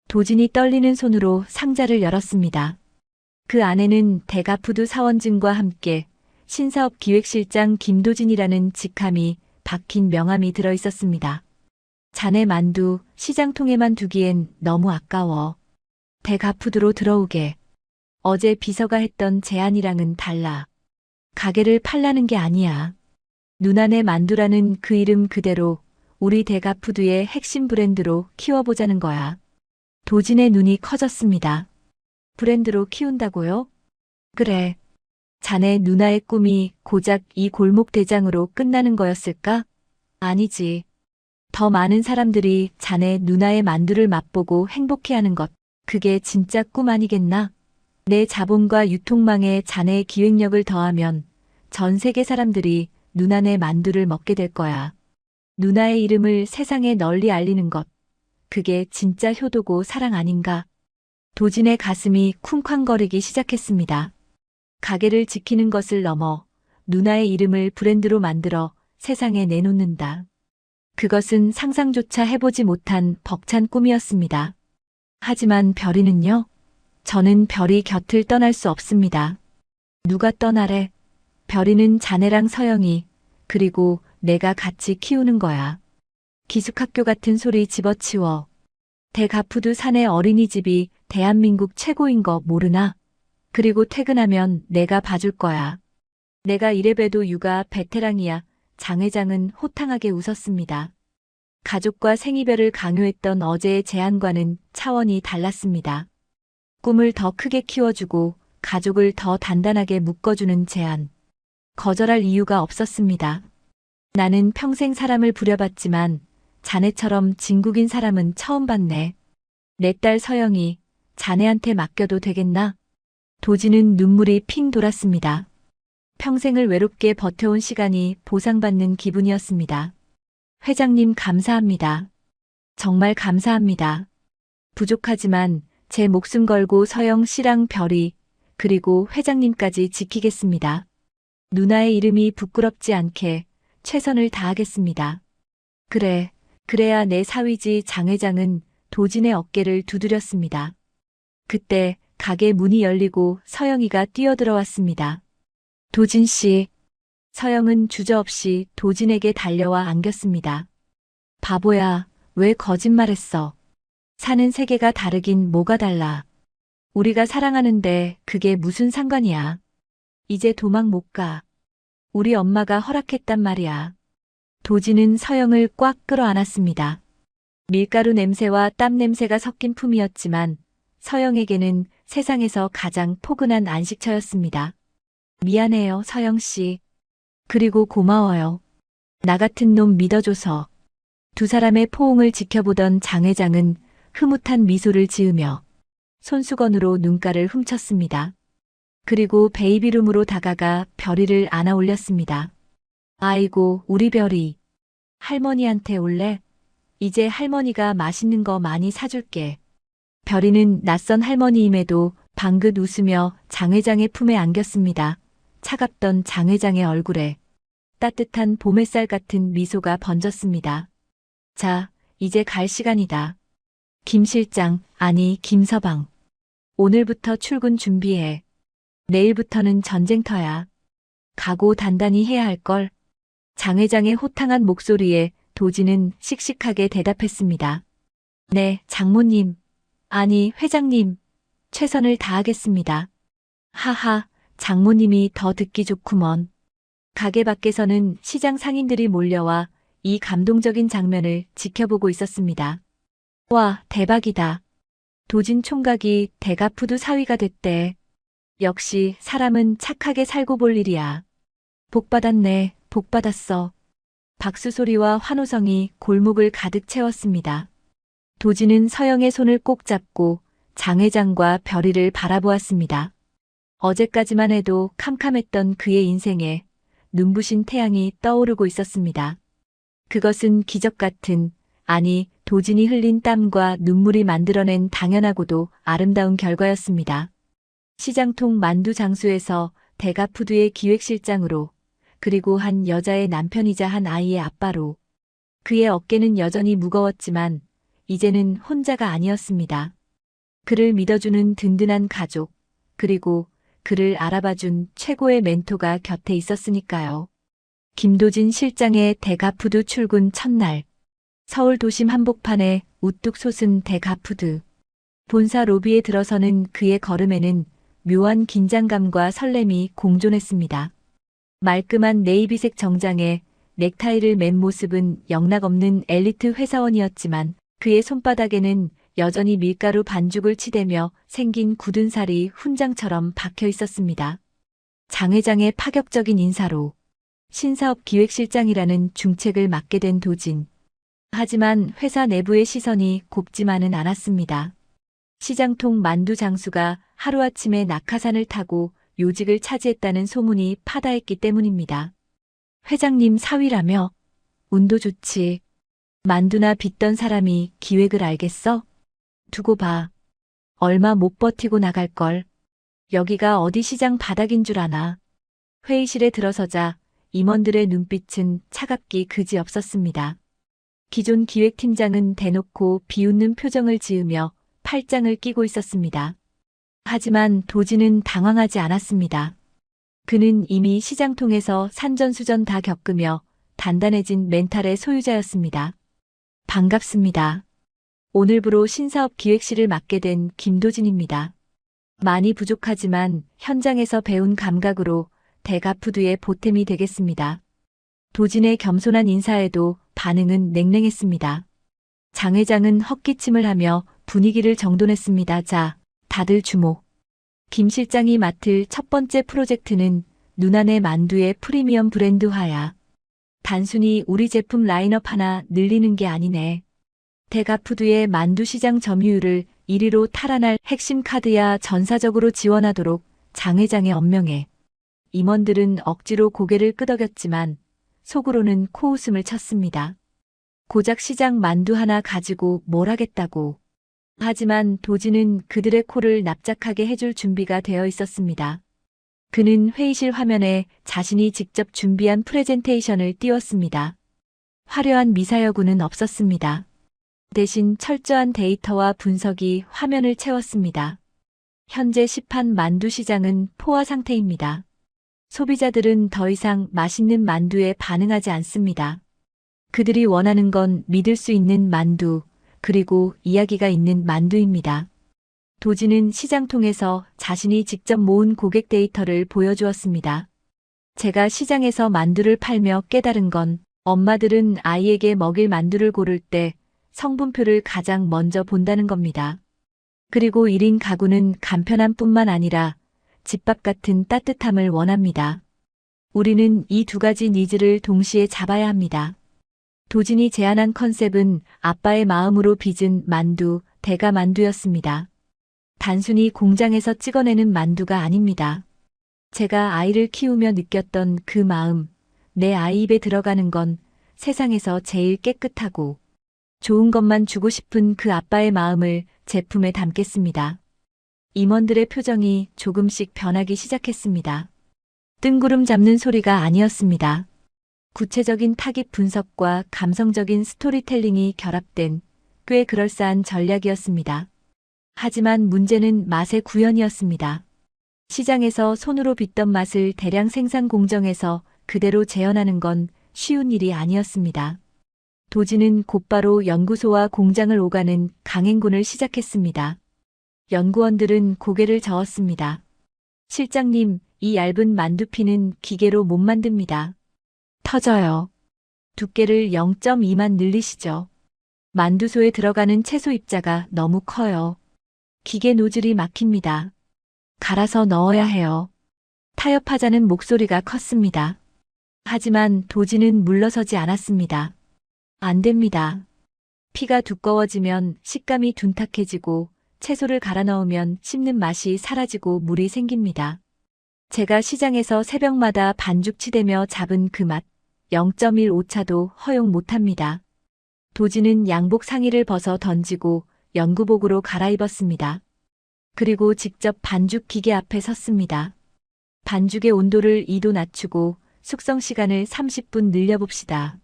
도진이 떨리는 손으로 상자를 열었습니다. 그 안에는 대가푸드 사원증과 함께 신사업 기획실장 김도진이라는 직함이 박힌 명함이 들어 있었습니다. 자네 만두 시장통에만 두기엔 너무 아까워. 대가푸드로 들어오게. 어제 비서가 했던 제안이랑은 달라. 가게를 팔라는 게 아니야. 누나네 만두라는 그 이름 그대로 우리 대가푸드의 핵심 브랜드로 키워보자는 거야. 도진의 눈이 커졌습니다. 브랜드로 키운다고요? 그래. 자네 누나의 꿈이 고작 이 골목 대장으로 끝나는 거였을까? 아니지. 더 많은 사람들이 자네 누나의 만두를 맛보고 행복해하는 것. 그게 진짜 꿈 아니겠나? 내 자본과 유통망에 자네의 기획력을 더하면 전 세계 사람들이 누나네 만두를 먹게 될 거야. 누나의 이름을 세상에 널리 알리는 것. 그게 진짜 효도고 사랑 아닌가? 도진의 가슴이 쿵쾅거리기 시작했습니다. 가게를 지키는 것을 넘어 누나의 이름을 브랜드로 만들어 세상에 내놓는다. 그것은 상상조차 해보지 못한 벅찬 꿈이었습니다. 하지만 별이는요? 저는 별이 곁을 떠날 수 없습니다. 누가 떠나래? 별이는 자네랑 서영이, 그리고 내가 같이 키우는 거야. 기숙학교 같은 소리 집어치워. 대가푸드 사내 어린이집이 대한민국 최고인 거 모르나? 그리고 퇴근하면 내가 봐줄 거야. 내가 이래봬도 육아 베테랑이야. 장 회장은 호탕하게 웃었습니다. 가족과 생이별을 강요했던 어제의 제안과는 차원이 달랐습니다. 꿈을 더 크게 키워주고 가족을 더 단단하게 묶어주는 제안. 거절할 이유가 없었습니다. 나는 평생 사람을 부려봤지만 자네처럼 진국인 사람은 처음 봤네. 내 딸 서영이 자네한테 맡겨도 되겠나? 도지는 눈물이 핑 돌았습니다. 평생을 외롭게 버텨온 시간이 보상받는 기분이었습니다. 회장님 감사합니다. 정말 감사합니다. 부족하지만 제 목숨 걸고 서영 씨랑 별이, 그리고 회장님까지 지키겠습니다. 누나의 이름이 부끄럽지 않게 최선을 다하겠습니다. 그래, 그래야 내 사위지. 장 회장은 도진의 어깨를 두드렸습니다. 그때 가게 문이 열리고 서영이가 뛰어들어왔습니다. 도진 씨. 서영은 주저없이 도진에게 달려와 안겼습니다. 바보야, 왜 거짓말했어? 사는 세계가 다르긴 뭐가 달라. 우리가 사랑하는데 그게 무슨 상관이야. 이제 도망 못 가. 우리 엄마가 허락했단 말이야. 도진은 서영을 꽉 끌어안았습니다. 밀가루 냄새와 땀 냄새가 섞인 품이었지만 서영에게는 세상에서 가장 포근한 안식처였습니다. 미안해요, 서영 씨. 그리고 고마워요. 나 같은 놈 믿어줘서. 두 사람의 포옹을 지켜보던 장 회장은 흐뭇한 미소를 지으며 손수건으로 눈가를 훔쳤습니다. 그리고 베이비룸으로 다가가 별이를 안아 올렸습니다. 아이고, 우리 별이. 할머니한테 올래? 이제 할머니가 맛있는 거 많이 사줄게. 별이는 낯선 할머니임에도 방긋 웃으며 장 회장의 품에 안겼습니다. 차갑던 장 회장의 얼굴에 따뜻한 봄 햇살 같은 미소가 번졌습니다. 자, 이제 갈 시간이다. 김 실장, 아니 김서방. 오늘부터 출근 준비해. 내일부터는 전쟁터야. 각오 단단히 해야 할걸. 장 회장의 호탕한 목소리에 도지는 씩씩하게 대답했습니다. 네, 장모님. 아니, 회장님. 최선을 다하겠습니다. 하하, 장모님이 더 듣기 좋구먼. 가게 밖에서는 시장 상인들이 몰려와 이 감동적인 장면을 지켜보고 있었습니다. 와, 대박이다. 도진 총각이 대가푸드 사위가 됐대. 역시 사람은 착하게 살고 볼 일이야. 복받았네, 복받았어. 박수 소리와 환호성이 골목을 가득 채웠습니다. 도진은 서영의 손을 꼭 잡고 장 회장과 별이를 바라보았습니다. 어제까지만 해도 캄캄했던 그의 인생에 눈부신 태양이 떠오르고 있었습니다. 그것은 기적 같은, 아니, 도진이 흘린 땀과 눈물이 만들어낸 당연하고도 아름다운 결과였습니다. 시장통 만두 장수에서 대가푸드의 기획실장으로, 그리고 한 여자의 남편이자 한 아이의 아빠로. 그의 어깨는 여전히 무거웠지만 이제는 혼자가 아니었습니다. 그를 믿어주는 든든한 가족, 그리고 그를 알아봐준 최고의 멘토가 곁에 있었으니까요. 김도진 실장의 대가푸드 출근 첫날. 서울 도심 한복판에 우뚝 솟은 대가푸드. 본사 로비에 들어서는 그의 걸음에는 묘한 긴장감과 설렘이 공존했습니다. 말끔한 네이비색 정장에 넥타이를 맨 모습은 영락없는 엘리트 회사원이었지만 그의 손바닥에는 여전히 밀가루 반죽을 치대며 생긴 굳은 살이 훈장처럼 박혀 있었습니다. 장 회장의 파격적인 인사로 신사업 기획실장이라는 중책을 맡게 된 도진. 하지만 회사 내부의 시선이 곱지만은 않았습니다. 시장통 만두 장수가 하루아침에 낙하산을 타고 요직을 차지했다는 소문이 파다했기 때문입니다. 회장님 사위라며? 운도 좋지. 만두나 빚던 사람이 기획을 알겠어? 두고 봐. 얼마 못 버티고 나갈걸. 여기가 어디 시장 바닥인 줄 아나. 회의실에 들어서자 임원들의 눈빛은 차갑기 그지없었습니다. 기존 기획팀장은 대놓고 비웃는 표정을 지으며 팔짱을 끼고 있었습니다. 하지만 도진은 당황하지 않았습니다. 그는 이미 시장통에서 산전수전 다 겪으며 단단해진 멘탈의 소유자였습니다. 반갑습니다. 오늘부로 신사업 기획실을 맡게 된 김도진입니다. 많이 부족하지만 현장에서 배운 감각으로 대가푸드의 보탬이 되겠습니다. 도진의 겸손한 인사에도 반응은 냉랭했습니다. 장 회장은 헛기침을 하며 분위기를 정돈했습니다. 자, 다들 주목. 김 실장이 맡을 첫 번째 프로젝트는 눈안의 만두의 프리미엄 브랜드화야. 단순히 우리 제품 라인업 하나 늘리는 게 아니네. 대가푸드의 만두 시장 점유율을 1위로 탈환할 핵심 카드야. 전사적으로 지원하도록 장 회장의 엄명에 임원들은 억지로 고개를 끄덕였지만 속으로는 코웃음을 쳤습니다. 고작 시장 만두 하나 가지고 뭘 하겠다고. 하지만 도진은 그들의 코를 납작하게 해줄 준비가 되어 있었습니다. 그는 회의실 화면에 자신이 직접 준비한 프레젠테이션을 띄웠습니다. 화려한 미사여구는 없었습니다. 대신 철저한 데이터와 분석이 화면을 채웠습니다. 현재 시판 만두 시장은 포화 상태입니다. 소비자들은 더 이상 맛있는 만두에 반응하지 않습니다. 그들이 원하는 건 믿을 수 있는 만두, 그리고 이야기가 있는 만두입니다. 도진은 시장통에서 자신이 직접 모은 고객 데이터를 보여주었습니다. 제가 시장에서 만두를 팔며 깨달은 건 엄마들은 아이에게 먹일 만두를 고를 때 성분표를 가장 먼저 본다는 겁니다. 그리고 1인 가구는 간편함뿐만 아니라 집밥 같은 따뜻함을 원합니다. 우리는 이 두 가지 니즈를 동시에 잡아야 합니다. 도진이 제안한 컨셉은 아빠의 마음으로 빚은 만두, 대가 만두였습니다. 단순히 공장에서 찍어내는 만두가 아닙니다. 제가 아이를 키우며 느꼈던 그 마음, 내 아이 입에 들어가는 건 세상에서 제일 깨끗하고 좋은 것만 주고 싶은 그 아빠의 마음을 제품에 담겠습니다. 임원들의 표정이 조금씩 변하기 시작했습니다. 뜬구름 잡는 소리가 아니었습니다. 구체적인 타깃 분석과 감성적인 스토리텔링이 결합된 꽤 그럴싸한 전략이었습니다. 하지만 문제는 맛의 구현이었습니다. 시장에서 손으로 빚던 맛을 대량 생산 공정에서 그대로 재현하는 건 쉬운 일이 아니었습니다. 도진은 곧바로 연구소와 공장을 오가는 강행군을 시작했습니다. 연구원들은 고개를 저었습니다. 실장님, 이 얇은 만두피는 기계로 못 만듭니다. 터져요. 두께를 0.2만 늘리시죠. 만두소에 들어가는 채소 입자가 너무 커요. 기계 노즐이 막힙니다. 갈아서 넣어야 해요. 타협하자는 목소리가 컸습니다. 하지만 도진은 물러서지 않았습니다. 안 됩니다. 피가 두꺼워지면 식감이 둔탁해지고 채소를 갈아 넣으면 씹는 맛이 사라지고 물이 생깁니다. 제가 시장에서 새벽마다 반죽 치대며 잡은 그 맛, 0.1 오차도 허용 못합니다. 도진은 양복 상의를 벗어 던지고 연구복으로 갈아입었습니다. 그리고 직접 반죽 기계 앞에 섰습니다. 반죽의 온도를 2도 낮추고 숙성 시간을 30분 늘려봅시다.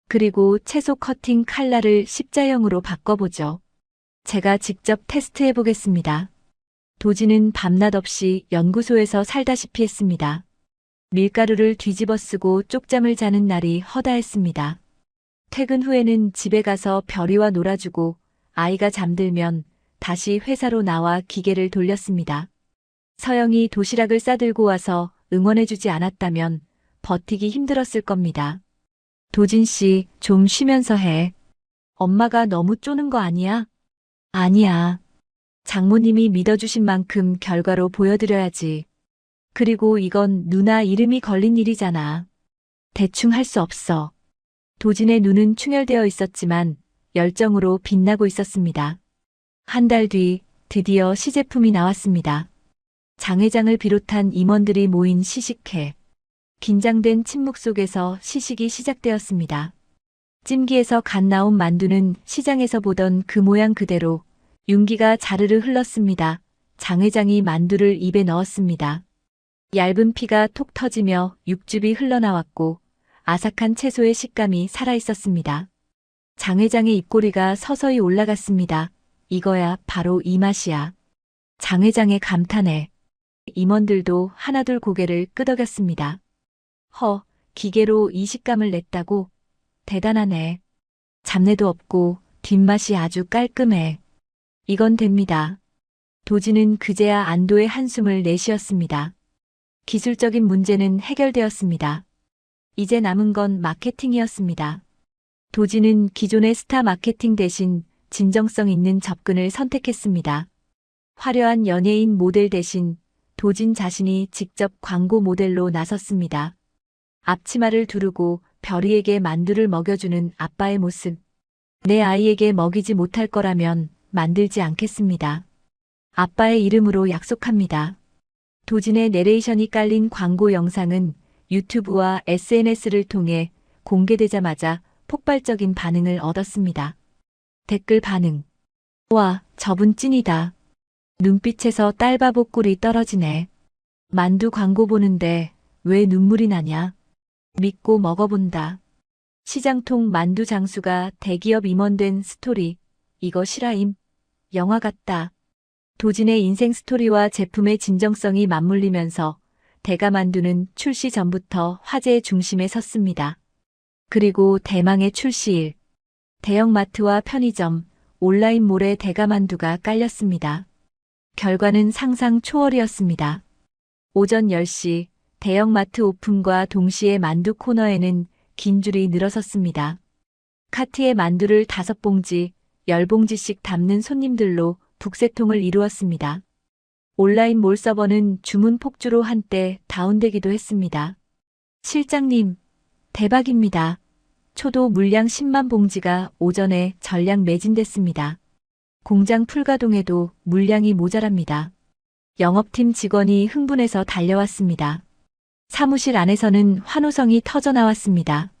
그리고 채소 커팅 칼날을 십자형으로 바꿔보죠. 제가 직접 테스트해 보겠습니다. 도진은 밤낮 없이 연구소에서 살다시피 했습니다. 밀가루를 뒤집어 쓰고 쪽잠을 자는 날이 허다했습니다. 퇴근 후에는 집에 가서 별이와 놀아주고 아이가 잠들면 다시 회사로 나와 기계를 돌렸습니다. 서영이 도시락을 싸들고 와서 응원해주지 않았다면 버티기 힘들었을 겁니다. 도진 씨, 좀 쉬면서 해. 엄마가 너무 쪼는 거 아니야? 아니야. 장모님이 믿어주신 만큼 결과로 보여드려야지. 그리고 이건 누나 이름이 걸린 일이잖아. 대충 할 수 없어. 도진의 눈은 충혈되어 있었지만 열정으로 빛나고 있었습니다. 한 달 뒤 드디어 시제품이 나왔습니다. 장 회장을 비롯한 임원들이 모인 시식회. 긴장된 침묵 속에서 시식이 시작되었습니다. 찜기에서 갓 나온 만두는 시장에서 보던 그 모양 그대로 윤기가 자르르 흘렀습니다. 장 회장이 만두를 입에 넣었습니다. 얇은 피가 톡 터지며 육즙이 흘러나왔고 아삭한 채소의 식감이 살아있었습니다. 장 회장의 입꼬리가 서서히 올라갔습니다. 이거야 바로 이 맛이야. 장 회장의 감탄에 임원들도 하나둘 고개를 끄덕였습니다. 기계로 이 식감을 냈다고? 대단하네. 잡내도 없고 뒷맛이 아주 깔끔해. 이건 됩니다. 도지는 그제야 안도의 한숨을 내쉬었습니다. 기술적인 문제는 해결되었습니다. 이제 남은 건 마케팅이었습니다. 도지는 기존의 스타 마케팅 대신 진정성 있는 접근을 선택했습니다. 화려한 연예인 모델 대신 도진 자신이 직접 광고 모델로 나섰습니다. 앞치마를 두르고 별이에게 만두를 먹여주는 아빠의 모습. 내 아이에게 먹이지 못할 거라면 만들지 않겠습니다. 아빠의 이름으로 약속합니다. 도진의 내레이션이 깔린 광고 영상은 유튜브와 SNS를 통해 공개되자마자 폭발적인 반응을 얻었습니다. 댓글 반응. 와, 저분 찐이다. 눈빛에서 딸바보 꿀이 떨어지네. 만두 광고 보는데 왜 눈물이 나냐? 믿고 먹어본다. 시장통 만두 장수가 대기업 임원 된 스토리. 이거 실화임. 영화 같다. 도진의 인생 스토리와 제품의 진정성이 맞물리면서 대가만두는 출시 전부터 화제의 중심에 섰습니다. 그리고 대망의 출시일. 대형마트와 편의점, 온라인몰에 대가만두가 깔렸습니다. 결과는 상상 초월이었습니다. 오전 10시 대형마트 오픈과 동시에 만두 코너에는 긴 줄이 늘어섰습니다. 카트에 만두를 5봉지, 10봉지씩 담는 손님들로 북새통을 이루었습니다. 온라인 몰 서버는 주문 폭주로 한때 다운되기도 했습니다. 실장님, 대박입니다. 초도 물량 10만 봉지가 오전에 전량 매진됐습니다. 공장 풀가동에도 물량이 모자랍니다. 영업팀 직원이 흥분해서 달려왔습니다. 사무실 안에서는 환호성이 터져나왔습니다.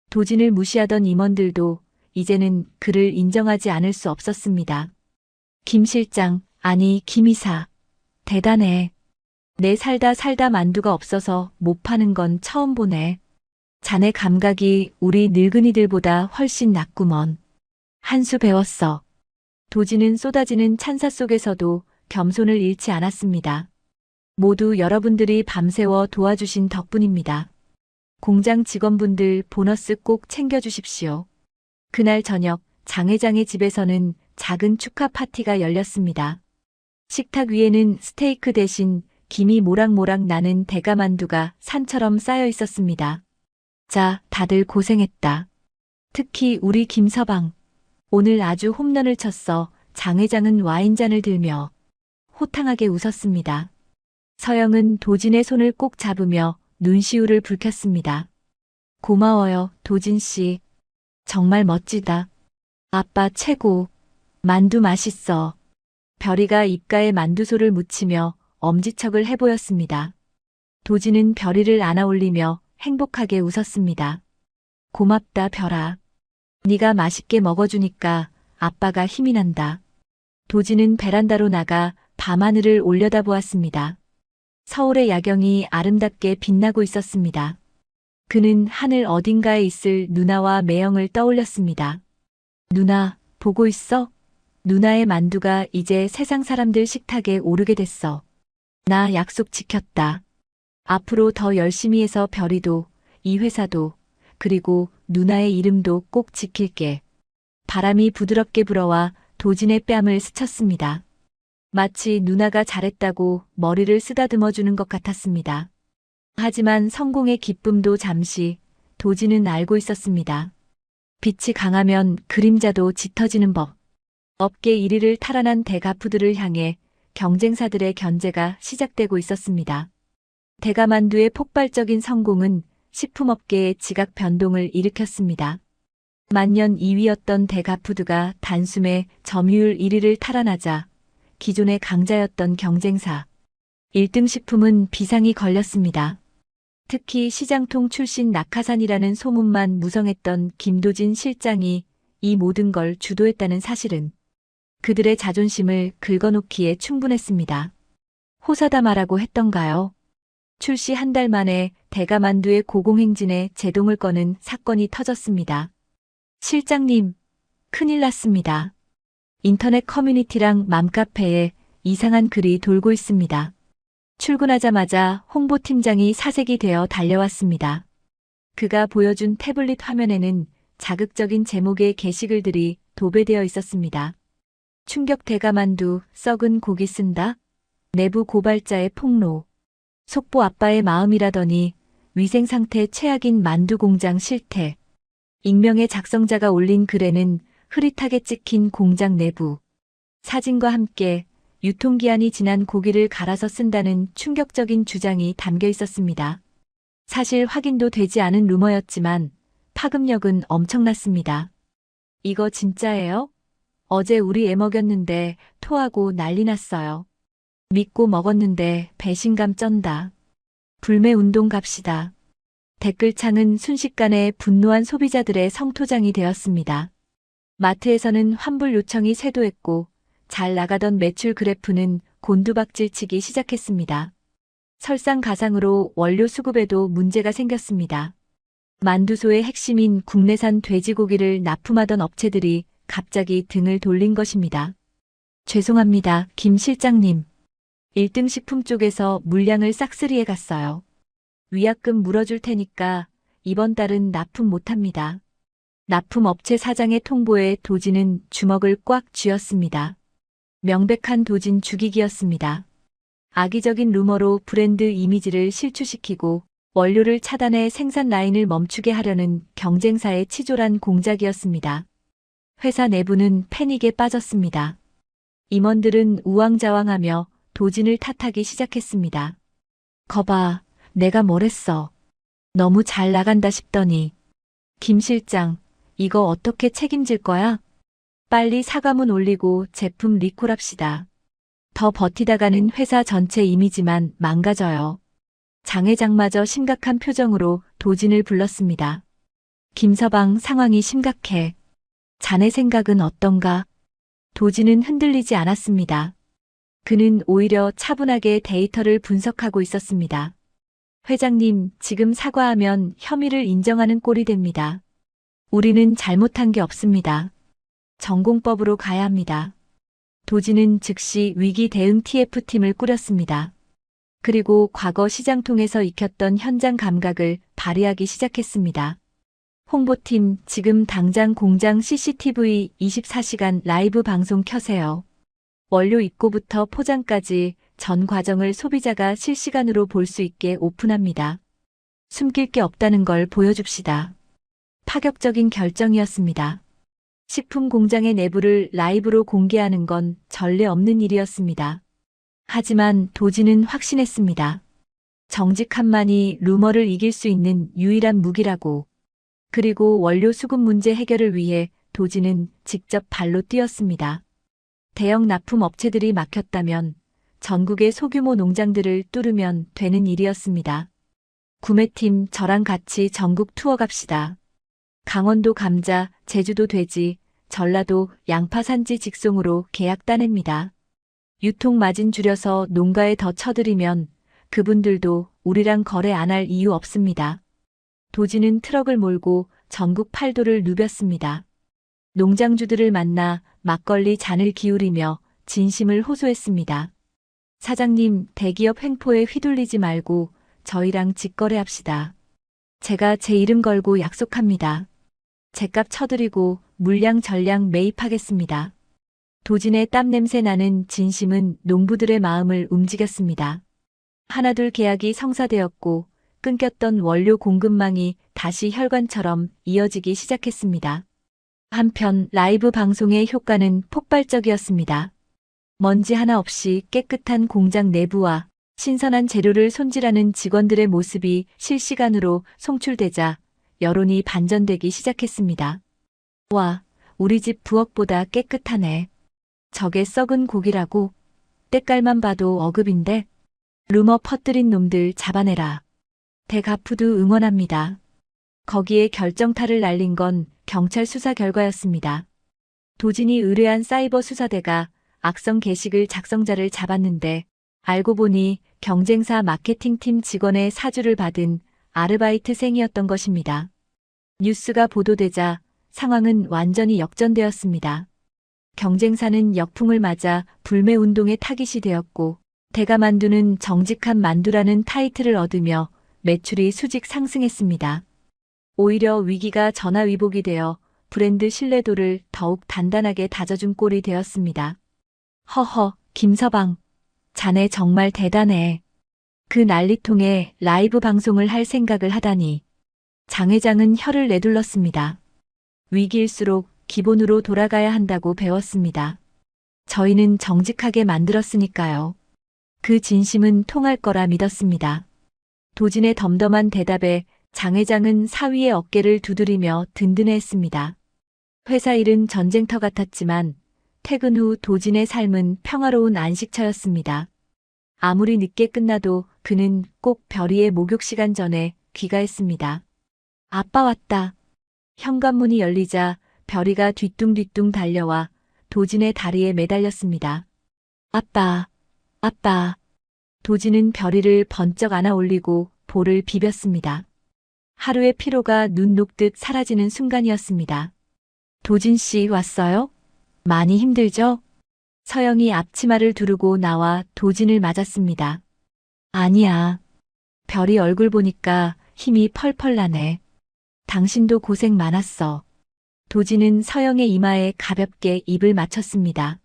도진을 무시하던 임원들도 이제는 그를 인정하지 않을 수 없었습니다. 김 실장, 아니 김 이사. 대단해. 내 살다 만두가 없어서 못 파는 건 처음 보네. 자네 감각이 우리 늙은이들보다 훨씬 낫구먼. 한 수 배웠어. 도지는 쏟아지는 찬사 속에서도 겸손을 잃지 않았습니다. 모두 여러분들이 밤새워 도와주신 덕분입니다. 공장 직원분들 보너스 꼭 챙겨주십시오. 그날 저녁 장 회장의 집에서는 작은 축하 파티가 열렸습니다. 식탁 위에는 스테이크 대신 김이 모락모락 나는 대가만두가 산처럼 쌓여 있었습니다. 자, 다들 고생했다. 특히 우리 김서방. 오늘 아주 홈런을 쳤어. 장 회장은 와인잔을 들며 호탕하게 웃었습니다. 서영은 도진의 손을 꼭 잡으며 눈시울을 붉혔습니다. 고마워요, 도진 씨. 정말 멋지다. 아빠 최고. 만두 맛있어. 별이가 입가에 만두소를 묻히며 엄지척을 해보였습니다. 도진은 별이를 안아올리며 행복하게 웃었습니다. 고맙다, 별아. 네가 맛있게 먹어주니까 아빠가 힘이 난다. 도진은 베란다로 나가 밤하늘을 올려다보았습니다. 서울의 야경이 아름답게 빛나고 있었습니다. 그는 하늘 어딘가에 있을 누나와 매형을 떠올렸습니다. 누나, 보고 있어? 누나의 만두가 이제 세상 사람들 식탁에 오르게 됐어. 나 약속 지켰다. 앞으로 더 열심히 해서 별이도, 이 회사도, 그리고 누나의 이름도 꼭 지킬게. 바람이 부드럽게 불어와 도진의 뺨을 스쳤습니다. 마치 누나가 잘했다고 머리를 쓰다듬어주는 것 같았습니다. 하지만 성공의 기쁨도 잠시 도진은 알고 있었습니다. 빛이 강하면 그림자도 짙어지는 법. 업계 1위를 탈환한 대가푸드를 향해 경쟁사들의 견제가 시작되고 있었습니다. 대가만두의 폭발적인 성공은 식품업계의 지각 변동을 일으켰습니다. 만년 2위였던 대가푸드가 단숨에 점유율 1위를 탈환하자 기존의 강자였던 경쟁사 1등 식품은 비상이 걸렸습니다. 특히 시장통 출신 낙하산이라는 소문만 무성했던 김도진 실장이 이 모든 걸 주도했다는 사실은 그들의 자존심을 긁어놓기에 충분했습니다. 호사다마라고 했던가요? 출시 한 달 만에 대가만두의 고공행진에 제동을 거는 사건이 터졌습니다. 실장님, 큰일 났습니다. 인터넷 커뮤니티랑 맘카페에 이상한 글이 돌고 있습니다. 출근하자마자 홍보팀장이 사색이 되어 달려왔습니다. 그가 보여준 태블릿 화면에는 자극적인 제목의 게시글들이 도배되어 있었습니다. 충격 대가만두, 썩은 고기 쓴다? 내부 고발자의 폭로. 속보 아빠의 마음이라더니 위생상태 최악인 만두 공장 실태. 익명의 작성자가 올린 글에는 흐릿하게 찍힌 공장 내부 사진과 함께 유통기한이 지난 고기를 갈아서 쓴다는 충격적인 주장이 담겨 있었습니다. 사실 확인도 되지 않은 루머였지만 파급력은 엄청났습니다. 이거 진짜예요? 어제 우리 애 먹였는데 토하고 난리 났어요. 믿고 먹었는데 배신감 쩐다. 불매운동 갑시다. 댓글창은 순식간에 분노한 소비자들의 성토장이 되었습니다. 마트에서는 환불 요청이 쇄도했고 잘 나가던 매출 그래프는 곤두박질치기 시작했습니다. 설상가상으로 원료 수급에도 문제가 생겼습니다. 만두소의 핵심인 국내산 돼지고기를 납품하던 업체들이 갑자기 등을 돌린 것입니다. 죄송합니다, 김 실장님. 1등 식품 쪽에서 물량을 싹쓸이해 갔어요. 위약금 물어줄 테니까 이번 달은 납품 못합니다. 납품업체 사장의 통보에 도진은 주먹을 꽉 쥐었습니다. 명백한 도진 죽이기였습니다. 악의적인 루머로 브랜드 이미지를 실추시키고 원료를 차단해 생산 라인을 멈추게 하려는 경쟁사의 치졸한 공작이었습니다. 회사 내부는 패닉에 빠졌습니다. 임원들은 우왕좌왕하며 도진을 탓하기 시작했습니다. 거봐, 내가 뭘 했어. 너무 잘 나간다 싶더니. 김 실장, 이거 어떻게 책임질 거야? 빨리 사과문 올리고 제품 리콜합시다. 더 버티다가는 회사 전체 이미지만 망가져요. 장 회장마저 심각한 표정으로 도진을 불렀습니다. 김서방, 상황이 심각해. 자네 생각은 어떤가? 도진은 흔들리지 않았습니다. 그는 오히려 차분하게 데이터를 분석하고 있었습니다. 회장님, 지금 사과하면 혐의를 인정하는 꼴이 됩니다. 우리는 잘못한 게 없습니다. 전공법으로 가야 합니다. 도진은 즉시 위기 대응 TF팀을 꾸렸습니다. 그리고 과거 시장통에서 익혔던 현장 감각을 발휘하기 시작했습니다. 홍보팀, 지금 당장 공장 CCTV 24시간 라이브 방송 켜세요. 원료 입고부터 포장까지 전 과정을 소비자가 실시간으로 볼 수 있게 오픈합니다. 숨길 게 없다는 걸 보여줍시다. 파격적인 결정이었습니다. 식품 공장의 내부를 라이브로 공개하는 건 전례 없는 일이었습니다. 하지만 도진은 확신했습니다. 정직함만이 루머를 이길 수 있는 유일한 무기라고. 그리고 원료 수급 문제 해결을 위해 도진은 직접 발로 뛰었습니다. 대형 납품 업체들이 막혔다면 전국의 소규모 농장들을 뚫으면 되는 일이었습니다. 구매팀, 저랑 같이 전국 투어 갑시다. 강원도 감자, 제주도 돼지, 전라도 양파 산지 직송으로 계약 따냅니다. 유통 마진 줄여서 농가에 더 쳐들이면 그분들도 우리랑 거래 안 할 이유 없습니다. 도진은 트럭을 몰고 전국 8도를 누볐습니다. 농장주들을 만나 막걸리 잔을 기울이며 진심을 호소했습니다. 사장님, 대기업 횡포에 휘둘리지 말고 저희랑 직거래합시다. 제가 제 이름 걸고 약속합니다. 제값 쳐드리고 물량 전량 매입하겠습니다. 도진의 땀 냄새 나는 진심은 농부들의 마음을 움직였습니다. 하나둘 계약이 성사되었고 끊겼던 원료 공급망이 다시 혈관처럼 이어지기 시작했습니다. 한편 라이브 방송의 효과는 폭발적이었습니다. 먼지 하나 없이 깨끗한 공장 내부와 신선한 재료를 손질하는 직원들의 모습이 실시간으로 송출되자 여론이 반전되기 시작했습니다. 와, 우리 집 부엌보다 깨끗하네. 저게 썩은 고기라고? 때깔만 봐도 어급인데? 루머 퍼뜨린 놈들 잡아내라. 대가푸드 응원합니다. 거기에 결정타를 날린 건 경찰 수사 결과였습니다. 도진이 의뢰한 사이버 수사대가 악성 게시글 작성자를 잡았는데 알고 보니 경쟁사 마케팅팀 직원의 사주를 받은 아르바이트생이었던 것입니다. 뉴스가 보도되자 상황은 완전히 역전되었습니다. 경쟁사는 역풍을 맞아 불매운동의 타깃이 되었고 대가만두는 정직한 만두라는 타이틀을 얻으며 매출이 수직 상승했습니다. 오히려 위기가 전화위복이 되어 브랜드 신뢰도를 더욱 단단하게 다져준 꼴이 되었습니다. 허허, 김서방. 자네 정말 대단해. 그 난리통에 라이브 방송을 할 생각을 하다니. 장 회장은 혀를 내둘렀습니다. 위기일수록 기본으로 돌아가야 한다고 배웠습니다. 저희는 정직하게 만들었으니까요. 그 진심은 통할 거라 믿었습니다. 도진의 덤덤한 대답에 장 회장은 사위의 어깨를 두드리며 든든해했습니다. 회사 일은 전쟁터 같았지만 퇴근 후 도진의 삶은 평화로운 안식처였습니다. 아무리 늦게 끝나도 그는 꼭 별이의 목욕 시간 전에 귀가했습니다. 아빠 왔다. 현관문이 열리자 별이가 뒤뚱뒤뚱 달려와 도진의 다리에 매달렸습니다. 아빠, 아빠. 도진은 별이를 번쩍 안아 올리고 볼을 비볐습니다. 하루의 피로가 눈 녹듯 사라지는 순간이었습니다. 도진 씨 왔어요? 많이 힘들죠? 서영이 앞치마를 두르고 나와 도진을 맞았습니다. 아니야. 별이 얼굴 보니까 힘이 펄펄 나네. 당신도 고생 많았어. 도진은 서영의 이마에 가볍게 입을 맞췄습니다.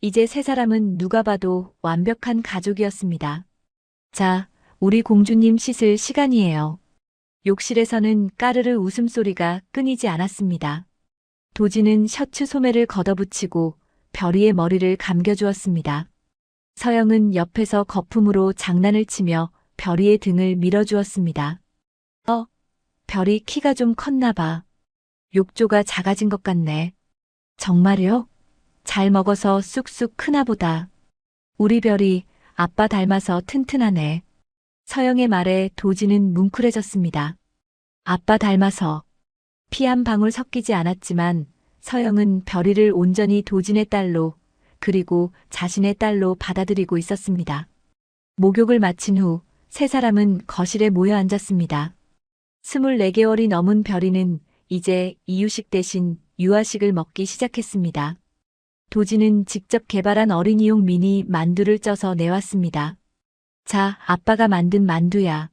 이제 세 사람은 누가 봐도 완벽한 가족이었습니다. 자, 우리 공주님 씻을 시간이에요. 욕실에서는 까르르 웃음소리가 끊이지 않았습니다. 도진은 셔츠 소매를 걷어붙이고 별이의 머리를 감겨주었습니다. 서영은 옆에서 거품으로 장난을 치며 별이의 등을 밀어주었습니다. 별이 키가 좀 컸나 봐. 욕조가 작아진 것 같네. 정말요? 잘 먹어서 쑥쑥 크나 보다. 우리 별이 아빠 닮아서 튼튼하네. 서영의 말에 도진은 뭉클해졌습니다. 아빠 닮아서. 피 한 방울 섞이지 않았지만 서영은 별이를 온전히 도진의 딸로 그리고 자신의 딸로 받아들이고 있었습니다. 목욕을 마친 후 세 사람은 거실에 모여 앉았습니다. 24개월이 넘은 별이는 이제 이유식 대신 유아식을 먹기 시작했습니다. 도진은 직접 개발한 어린이용 미니 만두를 쪄서 내왔습니다. 자, 아빠가 만든 만두야.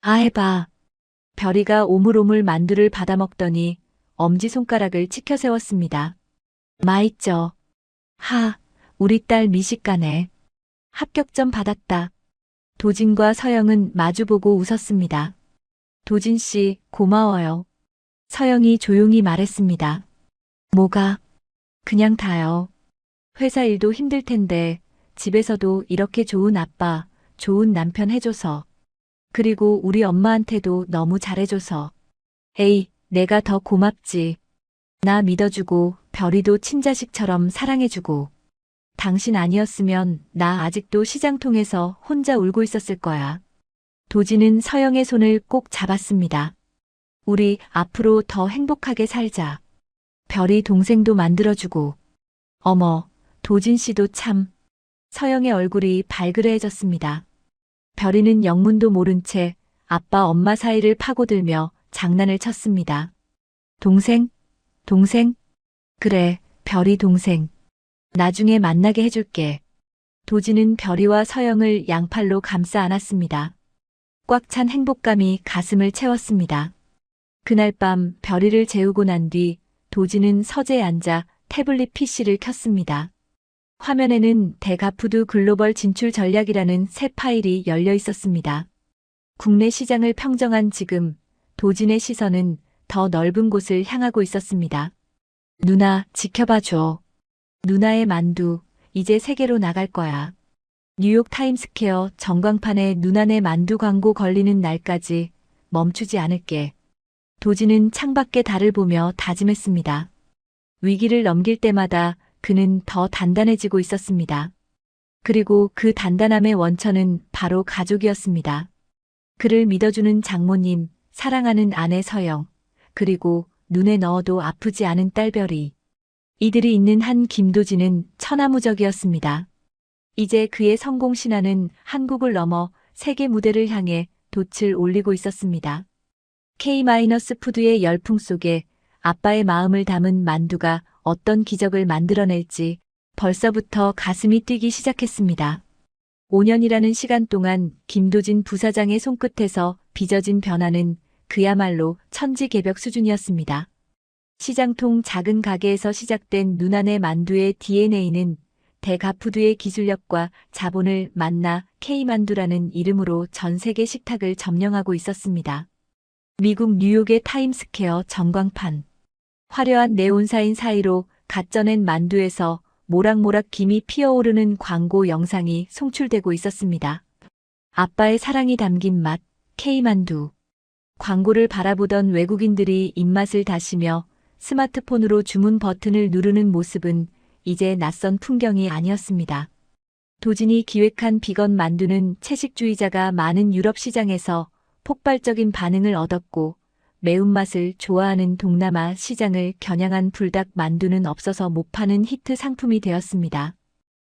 아, 해봐. 별이가 오물오물 만두를 받아먹더니 엄지손가락을 치켜 세웠습니다. 맛있죠? 하, 우리 딸 미식가네. 합격점 받았다. 도진과 서영은 마주보고 웃었습니다. 도진 씨, 고마워요. 서영이 조용히 말했습니다. 뭐가? 그냥 다요. 회사 일도 힘들 텐데 집에서도 이렇게 좋은 아빠, 좋은 남편 해줘서. 그리고 우리 엄마한테도 너무 잘해줘서. 에이, 내가 더 고맙지. 나 믿어주고 별이도 친자식처럼 사랑해주고. 당신 아니었으면 나 아직도 시장통에서 혼자 울고 있었을 거야. 도진은 서영의 손을 꼭 잡았습니다. 우리 앞으로 더 행복하게 살자. 별이 동생도 만들어주고. 어머, 도진 씨도 참. 서영의 얼굴이 발그레해졌습니다. 별이는 영문도 모른 채 아빠 엄마 사이를 파고들며 장난을 쳤습니다. 동생? 동생? 그래, 별이 동생. 나중에 만나게 해줄게. 도진은 별이와 서영을 양팔로 감싸 안았습니다. 꽉 찬 행복감이 가슴을 채웠습니다. 그날 밤 별이를 재우고 난 뒤 도진은 서재에 앉아 태블릿 PC를 켰습니다. 화면에는 대가푸드 글로벌 진출 전략이라는 새 파일이 열려 있었습니다. 국내 시장을 평정한 지금 도진의 시선은 더 넓은 곳을 향하고 있었습니다. 누나, 지켜봐줘. 누나의 만두, 이제 세계로 나갈 거야. 뉴욕 타임스퀘어 전광판에 누나네 만두 광고 걸리는 날까지 멈추지 않을게. 도진은 창밖의 달을 보며 다짐했습니다. 위기를 넘길 때마다 그는 더 단단해지고 있었습니다. 그리고 그 단단함의 원천은 바로 가족이었습니다. 그를 믿어주는 장모님, 사랑하는 아내 서영, 그리고 눈에 넣어도 아프지 않은 딸 별이. 이들이 있는 한 김도진은 천하무적이었습니다. 이제 그의 성공 신화는 한국을 넘어 세계 무대를 향해 돛을 올리고 있었습니다. K-푸드의 열풍 속에 아빠의 마음을 담은 만두가 어떤 기적을 만들어낼지 벌써부터 가슴이 뛰기 시작했습니다. 5년이라는 시간 동안 김도진 부사장의 손끝에서 빚어진 변화는 그야말로 천지개벽 수준이었습니다. 시장통 작은 가게에서 시작된 눈안의 만두의 DNA는 대가푸드의 기술력과 자본을 만나 K만두라는 이름으로 전 세계 식탁을 점령하고 있었습니다. 미국 뉴욕의 타임스퀘어 전광판. 화려한 네온사인 사이로 갓 쪄낸 만두에서 모락모락 김이 피어오르는 광고 영상이 송출되고 있었습니다. 아빠의 사랑이 담긴 맛, K만두. 광고를 바라보던 외국인들이 입맛을 다시며 스마트폰으로 주문 버튼을 누르는 모습은 이제 낯선 풍경이 아니었습니다. 도진이 기획한 비건 만두는 채식주의자가 많은 유럽 시장에서 폭발적인 반응을 얻었고, 매운맛을 좋아하는 동남아 시장을 겨냥한 불닭 만두는 없어서 못 파는 히트 상품이 되었습니다.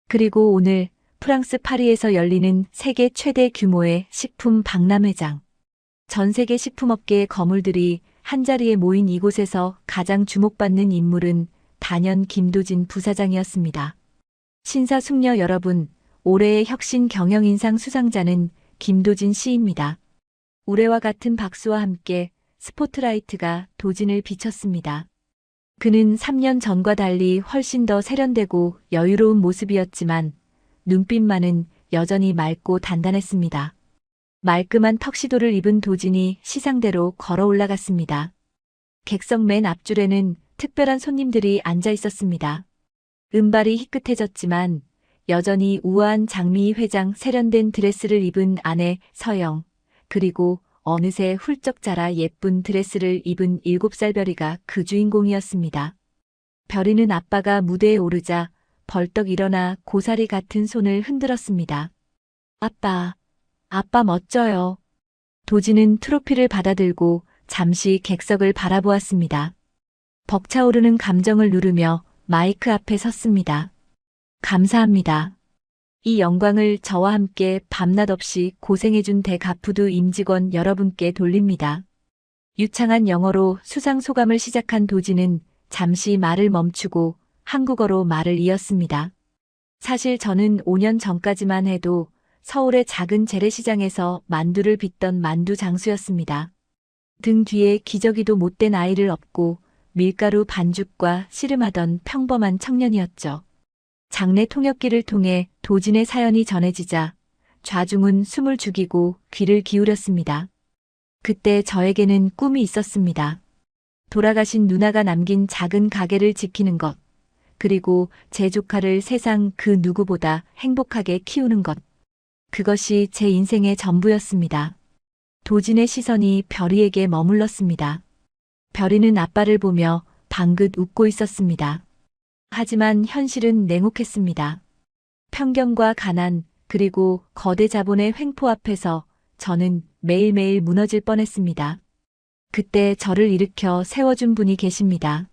그리고 오늘 프랑스 파리에서 열리는 세계 최대 규모의 식품 박람회장. 전 세계 식품업계의 거물들이 한자리에 모인 이곳에서 가장 주목받는 인물은 단연 김도진 부사장이었습니다. 신사숙녀 여러분, 올해의 혁신 경영인상 수상자는 김도진 씨입니다. 우레와 같은 박수와 함께 스포트라이트가 도진을 비췄습니다. 그는 3년 전과 달리 훨씬 더 세련되고 여유로운 모습이었지만 눈빛만은 여전히 맑고 단단했습니다. 말끔한 턱시도를 입은 도진이 시상대로 걸어 올라갔습니다. 객석 맨 앞줄에는 특별한 손님들이 앉아 있었습니다. 은발이 희끗해졌지만 여전히 우아한 장미 회장 세련된 드레스를 입은 아내 서영, 그리고 어느새 훌쩍 자라 예쁜 드레스를 입은 7살 별이가 그 주인공이었습니다. 별이는 아빠가 무대에 오르자 벌떡 일어나 고사리 같은 손을 흔들었습니다. 아빠 멋져요. 도진은 트로피를 받아들고 잠시 객석을 바라보았습니다. 벅차오르는 감정을 누르며 마이크 앞에 섰습니다. 감사합니다. 이 영광을 저와 함께 밤낮 없이 고생해준 대가푸드 임직원 여러분께 돌립니다. 유창한 영어로 수상 소감을 시작한 도진은 잠시 말을 멈추고 한국어로 말을 이었습니다. 사실 저는 5년 전까지만 해도 서울의 작은 재래시장에서 만두를 빚던 만두 장수였습니다. 등 뒤에 기저귀도 못된 아이를 업고 밀가루 반죽과 씨름하던 평범한 청년이었죠. 장례 통역기를 통해 도진의 사연이 전해지자 좌중은 숨을 죽이고 귀를 기울였습니다. 그때 저에게는 꿈이 있었습니다. 돌아가신 누나가 남긴 작은 가게를 지키는 것, 그리고 제 조카를 세상 그 누구보다 행복하게 키우는 것. 그것이 제 인생의 전부였습니다. 도진의 시선이 별이에게 머물렀습니다. 별이는 아빠를 보며 방긋 웃고 있었습니다. 하지만 현실은 냉혹했습니다. 편견과 가난, 그리고 거대 자본의 횡포 앞에서 저는 매일매일 무너질 뻔했습니다. 그때 저를 일으켜 세워준 분이 계십니다.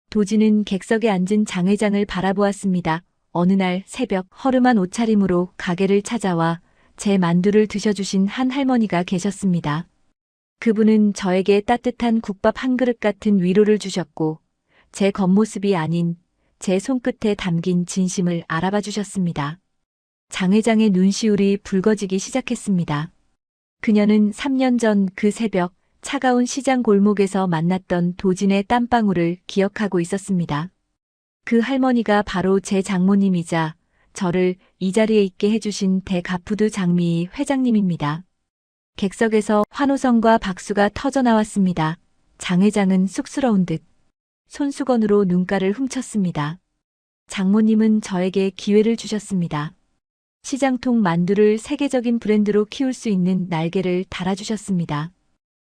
도진은 객석에 앉은 장 회장을 바라보았습니다. 어느 날 새벽 허름한 옷차림으로 가게를 찾아와 제 만두를 드셔주신 한 할머니가 계셨습니다. 그분은 저에게 따뜻한 국밥 한 그릇 같은 위로를 주셨고 제 겉모습이 아닌 제 손끝에 담긴 진심을 알아봐 주셨습니다. 장 회장의 눈시울이 붉어지기 시작했습니다. 그녀는 3년 전 그 새벽 차가운 시장 골목에서 만났던 도진의 땀방울을 기억하고 있었습니다. 그 할머니가 바로 제 장모님이자 저를 이 자리에 있게 해주신 대가푸드 장미희 회장님입니다. 객석에서 환호성과 박수가 터져나왔습니다. 장 회장은 쑥스러운 듯 손수건으로 눈가를 훔쳤습니다. 장모님은 저에게 기회를 주셨습니다. 시장통 만두를 세계적인 브랜드로 키울 수 있는 날개를 달아주셨습니다.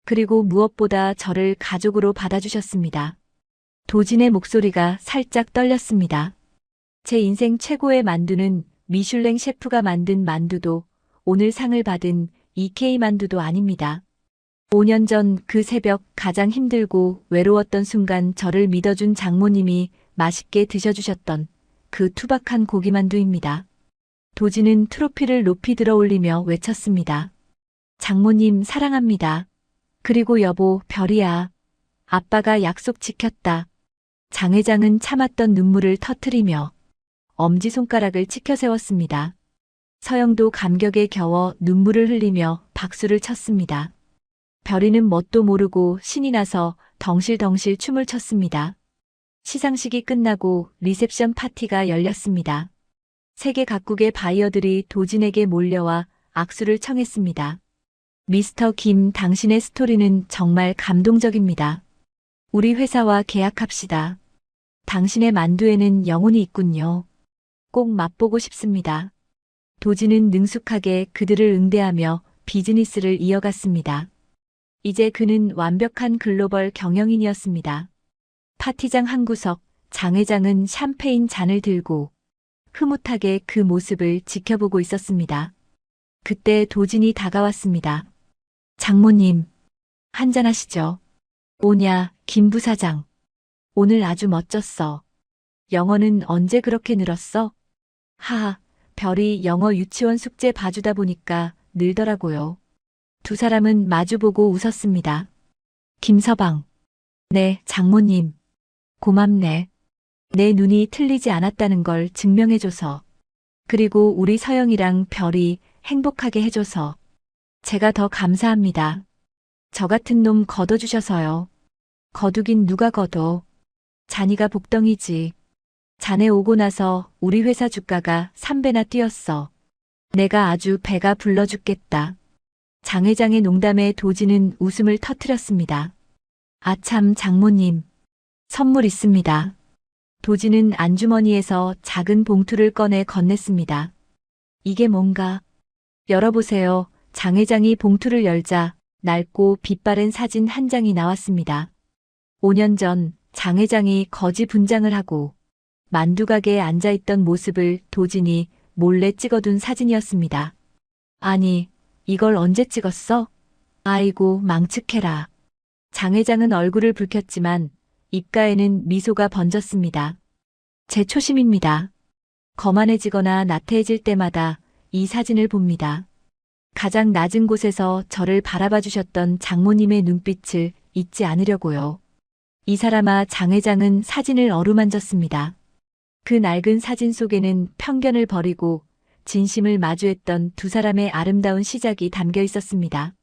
그리고 무엇보다 저를 가족으로 받아주셨습니다. 도진의 목소리가 살짝 떨렸습니다. 제 인생 최고의 만두는 미슐랭 셰프가 만든 만두도 오늘 상을 받은 EK 만두도 아닙니다. 5년 전 그 새벽 가장 힘들고 외로웠던 순간 저를 믿어준 장모님이 맛있게 드셔주셨던 그 투박한 고기만두입니다. 도진은 트로피를 높이 들어 올리며 외쳤습니다. 장모님 사랑합니다. 그리고 여보, 별이야. 아빠가 약속 지켰다. 장 회장은 참았던 눈물을 터트리며 엄지손가락을 치켜 세웠습니다. 서영도 감격에 겨워 눈물을 흘리며 박수를 쳤습니다. 별이는 뭣도 모르고 신이 나서 덩실덩실 춤을 췄습니다. 시상식이 끝나고 리셉션 파티가 열렸습니다. 세계 각국의 바이어들이 도진에게 몰려와 악수를 청했습니다. 미스터 김, 당신의 스토리는 정말 감동적입니다. 우리 회사와 계약합시다. 당신의 만두에는 영혼이 있군요. 꼭 맛보고 싶습니다. 도진은 능숙하게 그들을 응대하며 비즈니스를 이어갔습니다. 이제 그는 완벽한 글로벌 경영인이었습니다. 파티장 한 구석, 장 회장은 샴페인 잔을 들고 흐뭇하게 그 모습을 지켜보고 있었습니다. 그때 도진이 다가왔습니다. 장모님, 한잔하시죠. 오냐, 김 부사장. 오늘 아주 멋졌어. 영어는 언제 그렇게 늘었어? 하하, 별이 영어 유치원 숙제 봐주다 보니까 늘더라고요. 두 사람은 마주보고 웃었습니다. 김서방. 네, 장모님. 고맙네. 내 눈이 틀리지 않았다는 걸 증명해줘서. 그리고 우리 서영이랑 별이 행복하게 해줘서. 제가 더 감사합니다. 저 같은 놈 거둬주셔서요. 거두긴 누가 거둬. 자니가 복덩이지. 자네 오고 나서 우리 회사 주가가 3배나 뛰었어. 내가 아주 배가 불러 죽겠다. 장 회장의 농담에 도진은 웃음을 터뜨렸습니다. 아참, 장모님. 선물 있습니다. 도진은 안주머니에서 작은 봉투를 꺼내 건넸습니다. 이게 뭔가? 열어보세요. 장 회장이 봉투를 열자 낡고 빛바랜 사진 한 장이 나왔습니다. 5년 전 장 회장이 거지 분장을 하고 만두가게에 앉아있던 모습을 도진이 몰래 찍어둔 사진이었습니다. 아니, 이걸 언제 찍었어? 아이고, 망측해라. 장 회장은 얼굴을 붉혔지만 입가에는 미소가 번졌습니다. 제 초심입니다. 거만해지거나 나태해질 때마다 이 사진을 봅니다. 가장 낮은 곳에서 저를 바라봐 주셨던 장모님의 눈빛을 잊지 않으려고요. 이 사람아, 장 회장은 사진을 어루만졌습니다. 그 낡은 사진 속에는 편견을 버리고 진심을 마주했던 두 사람의 아름다운 시작이 담겨 있었습니다.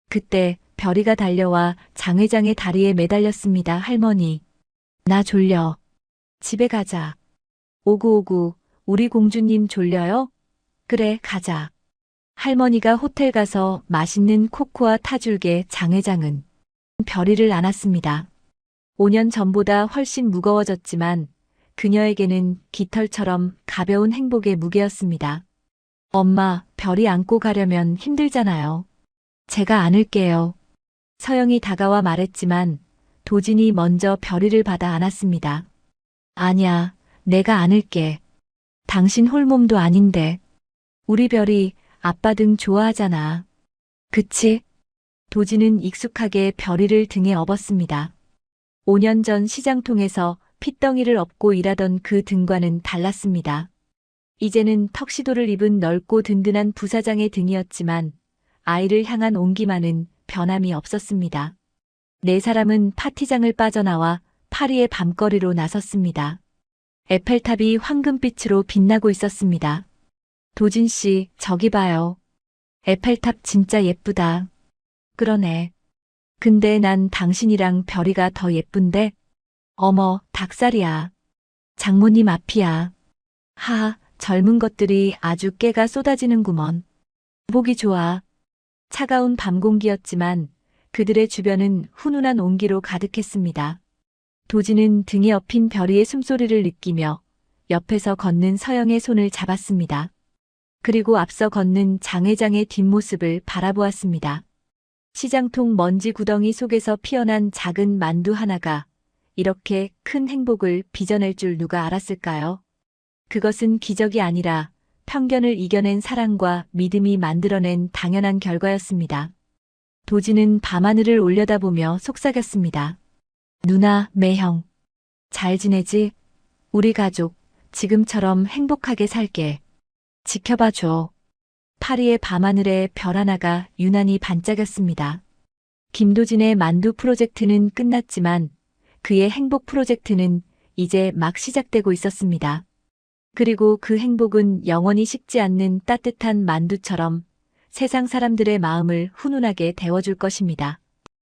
그때 별이가 달려와 장 회장의 다리에 매달렸습니다. 할머니. 나 졸려. 집에 가자. 오구오구, 우리 공주님 졸려요? 그래, 가자. 할머니가 호텔 가서 맛있는 코코아 타줄게. 장 회장은 별이를 안았습니다. 5년 전보다 훨씬 무거워졌지만 그녀에게는 깃털처럼 가벼운 행복의 무게였습니다. 엄마, 별이 안고 가려면 힘들잖아요. 제가 안을게요. 서영이 다가와 말했지만 도진이 먼저 별이를 받아 안았습니다. 아냐, 내가 안을게. 당신 홀몸도 아닌데. 우리 별이 아빠 등 좋아하잖아. 그치? 도진은 익숙하게 별이를 등에 업었습니다. 5년 전 시장통에서 핏덩이를 업고 일하던 그 등과는 달랐습니다. 이제는 턱시도를 입은 넓고 든든한 부사장의 등이었지만 아이를 향한 온기만은 변함이 없었습니다. 네 사람은 파티장을 빠져나와 파리의 밤거리로 나섰습니다. 에펠탑이 황금빛으로 빛나고 있었습니다. 도진 씨, 저기 봐요. 에펠탑 진짜 예쁘다. 그러네. 근데 난 당신이랑 별이가 더 예쁜데? 어머, 닭살이야. 장모님 앞이야. 하하, 젊은 것들이 아주 깨가 쏟아지는구먼. 보기 좋아. 차가운 밤 공기였지만 그들의 주변은 훈훈한 온기로 가득했습니다. 도진은 등에 업힌 별이의 숨소리를 느끼며 옆에서 걷는 서영의 손을 잡았습니다. 그리고 앞서 걷는 장 회장의 뒷모습을 바라보았습니다. 시장통 먼지 구덩이 속에서 피어난 작은 만두 하나가 이렇게 큰 행복을 빚어낼 줄 누가 알았을까요? 그것은 기적이 아니라 편견을 이겨낸 사랑과 믿음이 만들어낸 당연한 결과였습니다. 도진은 밤하늘을 올려다보며 속삭였습니다. 누나, 매형. 잘 지내지? 우리 가족, 지금처럼 행복하게 살게. 지켜봐줘. 파리의 밤하늘에 별 하나가 유난히 반짝였습니다. 김도진의 만두 프로젝트는 끝났지만 그의 행복 프로젝트는 이제 막 시작되고 있었습니다. 그리고 그 행복은 영원히 식지 않는 따뜻한 만두처럼 세상 사람들의 마음을 훈훈하게 데워줄 것입니다.